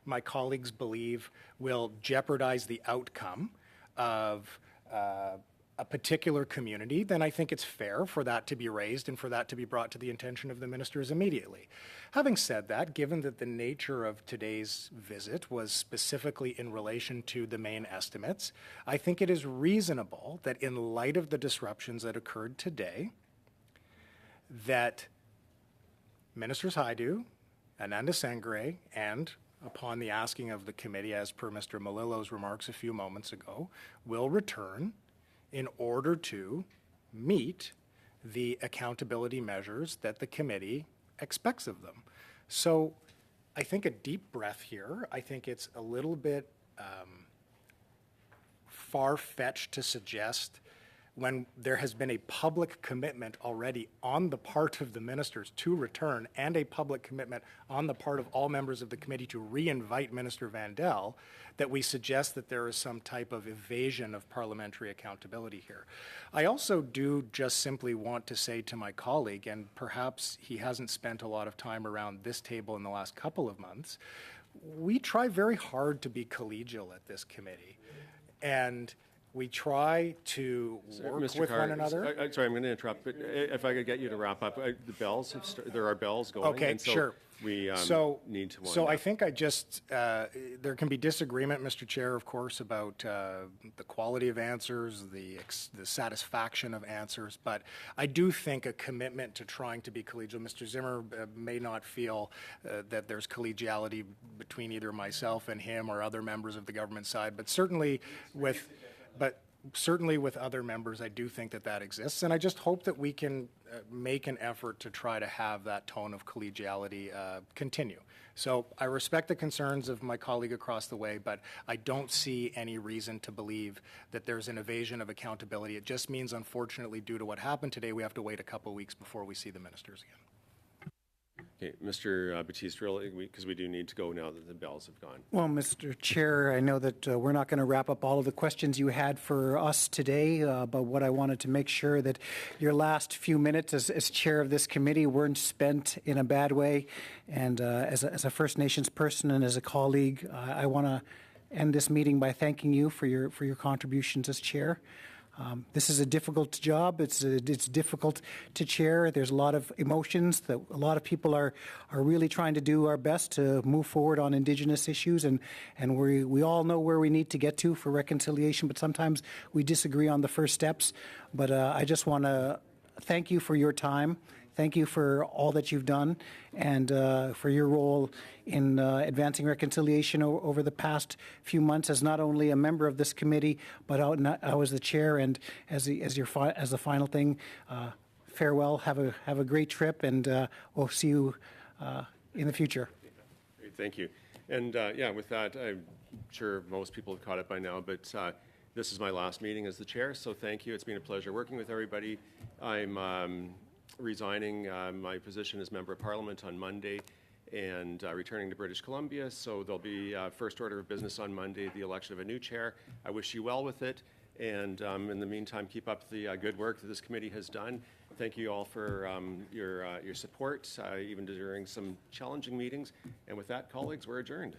my colleagues believe will jeopardize the outcome of a particular community, then I think it's fair for that to be raised and for that to be brought to the attention of the ministers immediately. Having said that, given that the nature of today's visit was specifically in relation to the main estimates, I think it is reasonable that in light of the disruptions that occurred today, that Ministers Haidu, Ananda Sangre, and upon the asking of the committee, as per Mr. Malillo's remarks a few moments ago, will return in order to meet the accountability measures that the committee expects of them. So I think a deep breath here. I think it's a little bit far-fetched to suggest, when there has been a public commitment already on the part of the ministers to return and a public commitment on the part of all members of the committee to re-invite Minister Vandel, that we suggest that there is some type of evasion of parliamentary accountability here. I also do just simply want to say to my colleague, and perhaps he hasn't spent a lot of time around this table in the last couple of months, we try very hard to be collegial at this committee. And we try to work Mr. with Carr, one another. Sorry, I'm going to interrupt, but if I could get you to wrap up. The bells have there are bells going. Okay, and so sure. We need to wind So up. I think I just, there can be disagreement, Mr. Chair, of course, about the quality of answers, the satisfaction of answers, but I do think a commitment to trying to be collegial. Mr. Zimmer may not feel that there's collegiality between either myself and him or other members of the government side, but certainly with other members, I do think that that exists. And I just hope that we can make an effort to try to have that tone of collegiality continue. So I respect the concerns of my colleague across the way, but I don't see any reason to believe that there's an evasion of accountability. It just means, unfortunately, due to what happened today, we have to wait a couple of weeks before we see the ministers again. Okay, Mr. Batiste, really, because we do need to go now that the bells have gone. Well, Mr. Chair, I know that we're not going to wrap up all of the questions you had for us today, but what I wanted to make sure that your last few minutes as chair of this committee weren't spent in a bad way. And as a First Nations person and as a colleague, I want to end this meeting by thanking you for your contributions as chair. This is a difficult job. It's difficult to chair. There's a lot of emotions that a lot of people are really trying to do our best to move forward on Indigenous issues, and we all know where we need to get to for reconciliation, but sometimes we disagree on the first steps. But I just want to thank you for your time. Thank you for all that you've done and for your role in advancing reconciliation over the past few months as not only a member of this committee, but I was the chair. And as the final thing, farewell. Have a great trip, and we'll see you in the future. Great, thank you. And with that, I'm sure most people have caught it by now, but this is my last meeting as the chair, so thank you. It's been a pleasure working with everybody. I'm resigning my position as Member of Parliament on Monday and returning to British Columbia. So there'll be first order of business on Monday, the election of a new chair. I wish you well with it. And in the meantime, keep up the good work that this committee has done. Thank you all for your support, even during some challenging meetings. And with that, colleagues, we're adjourned.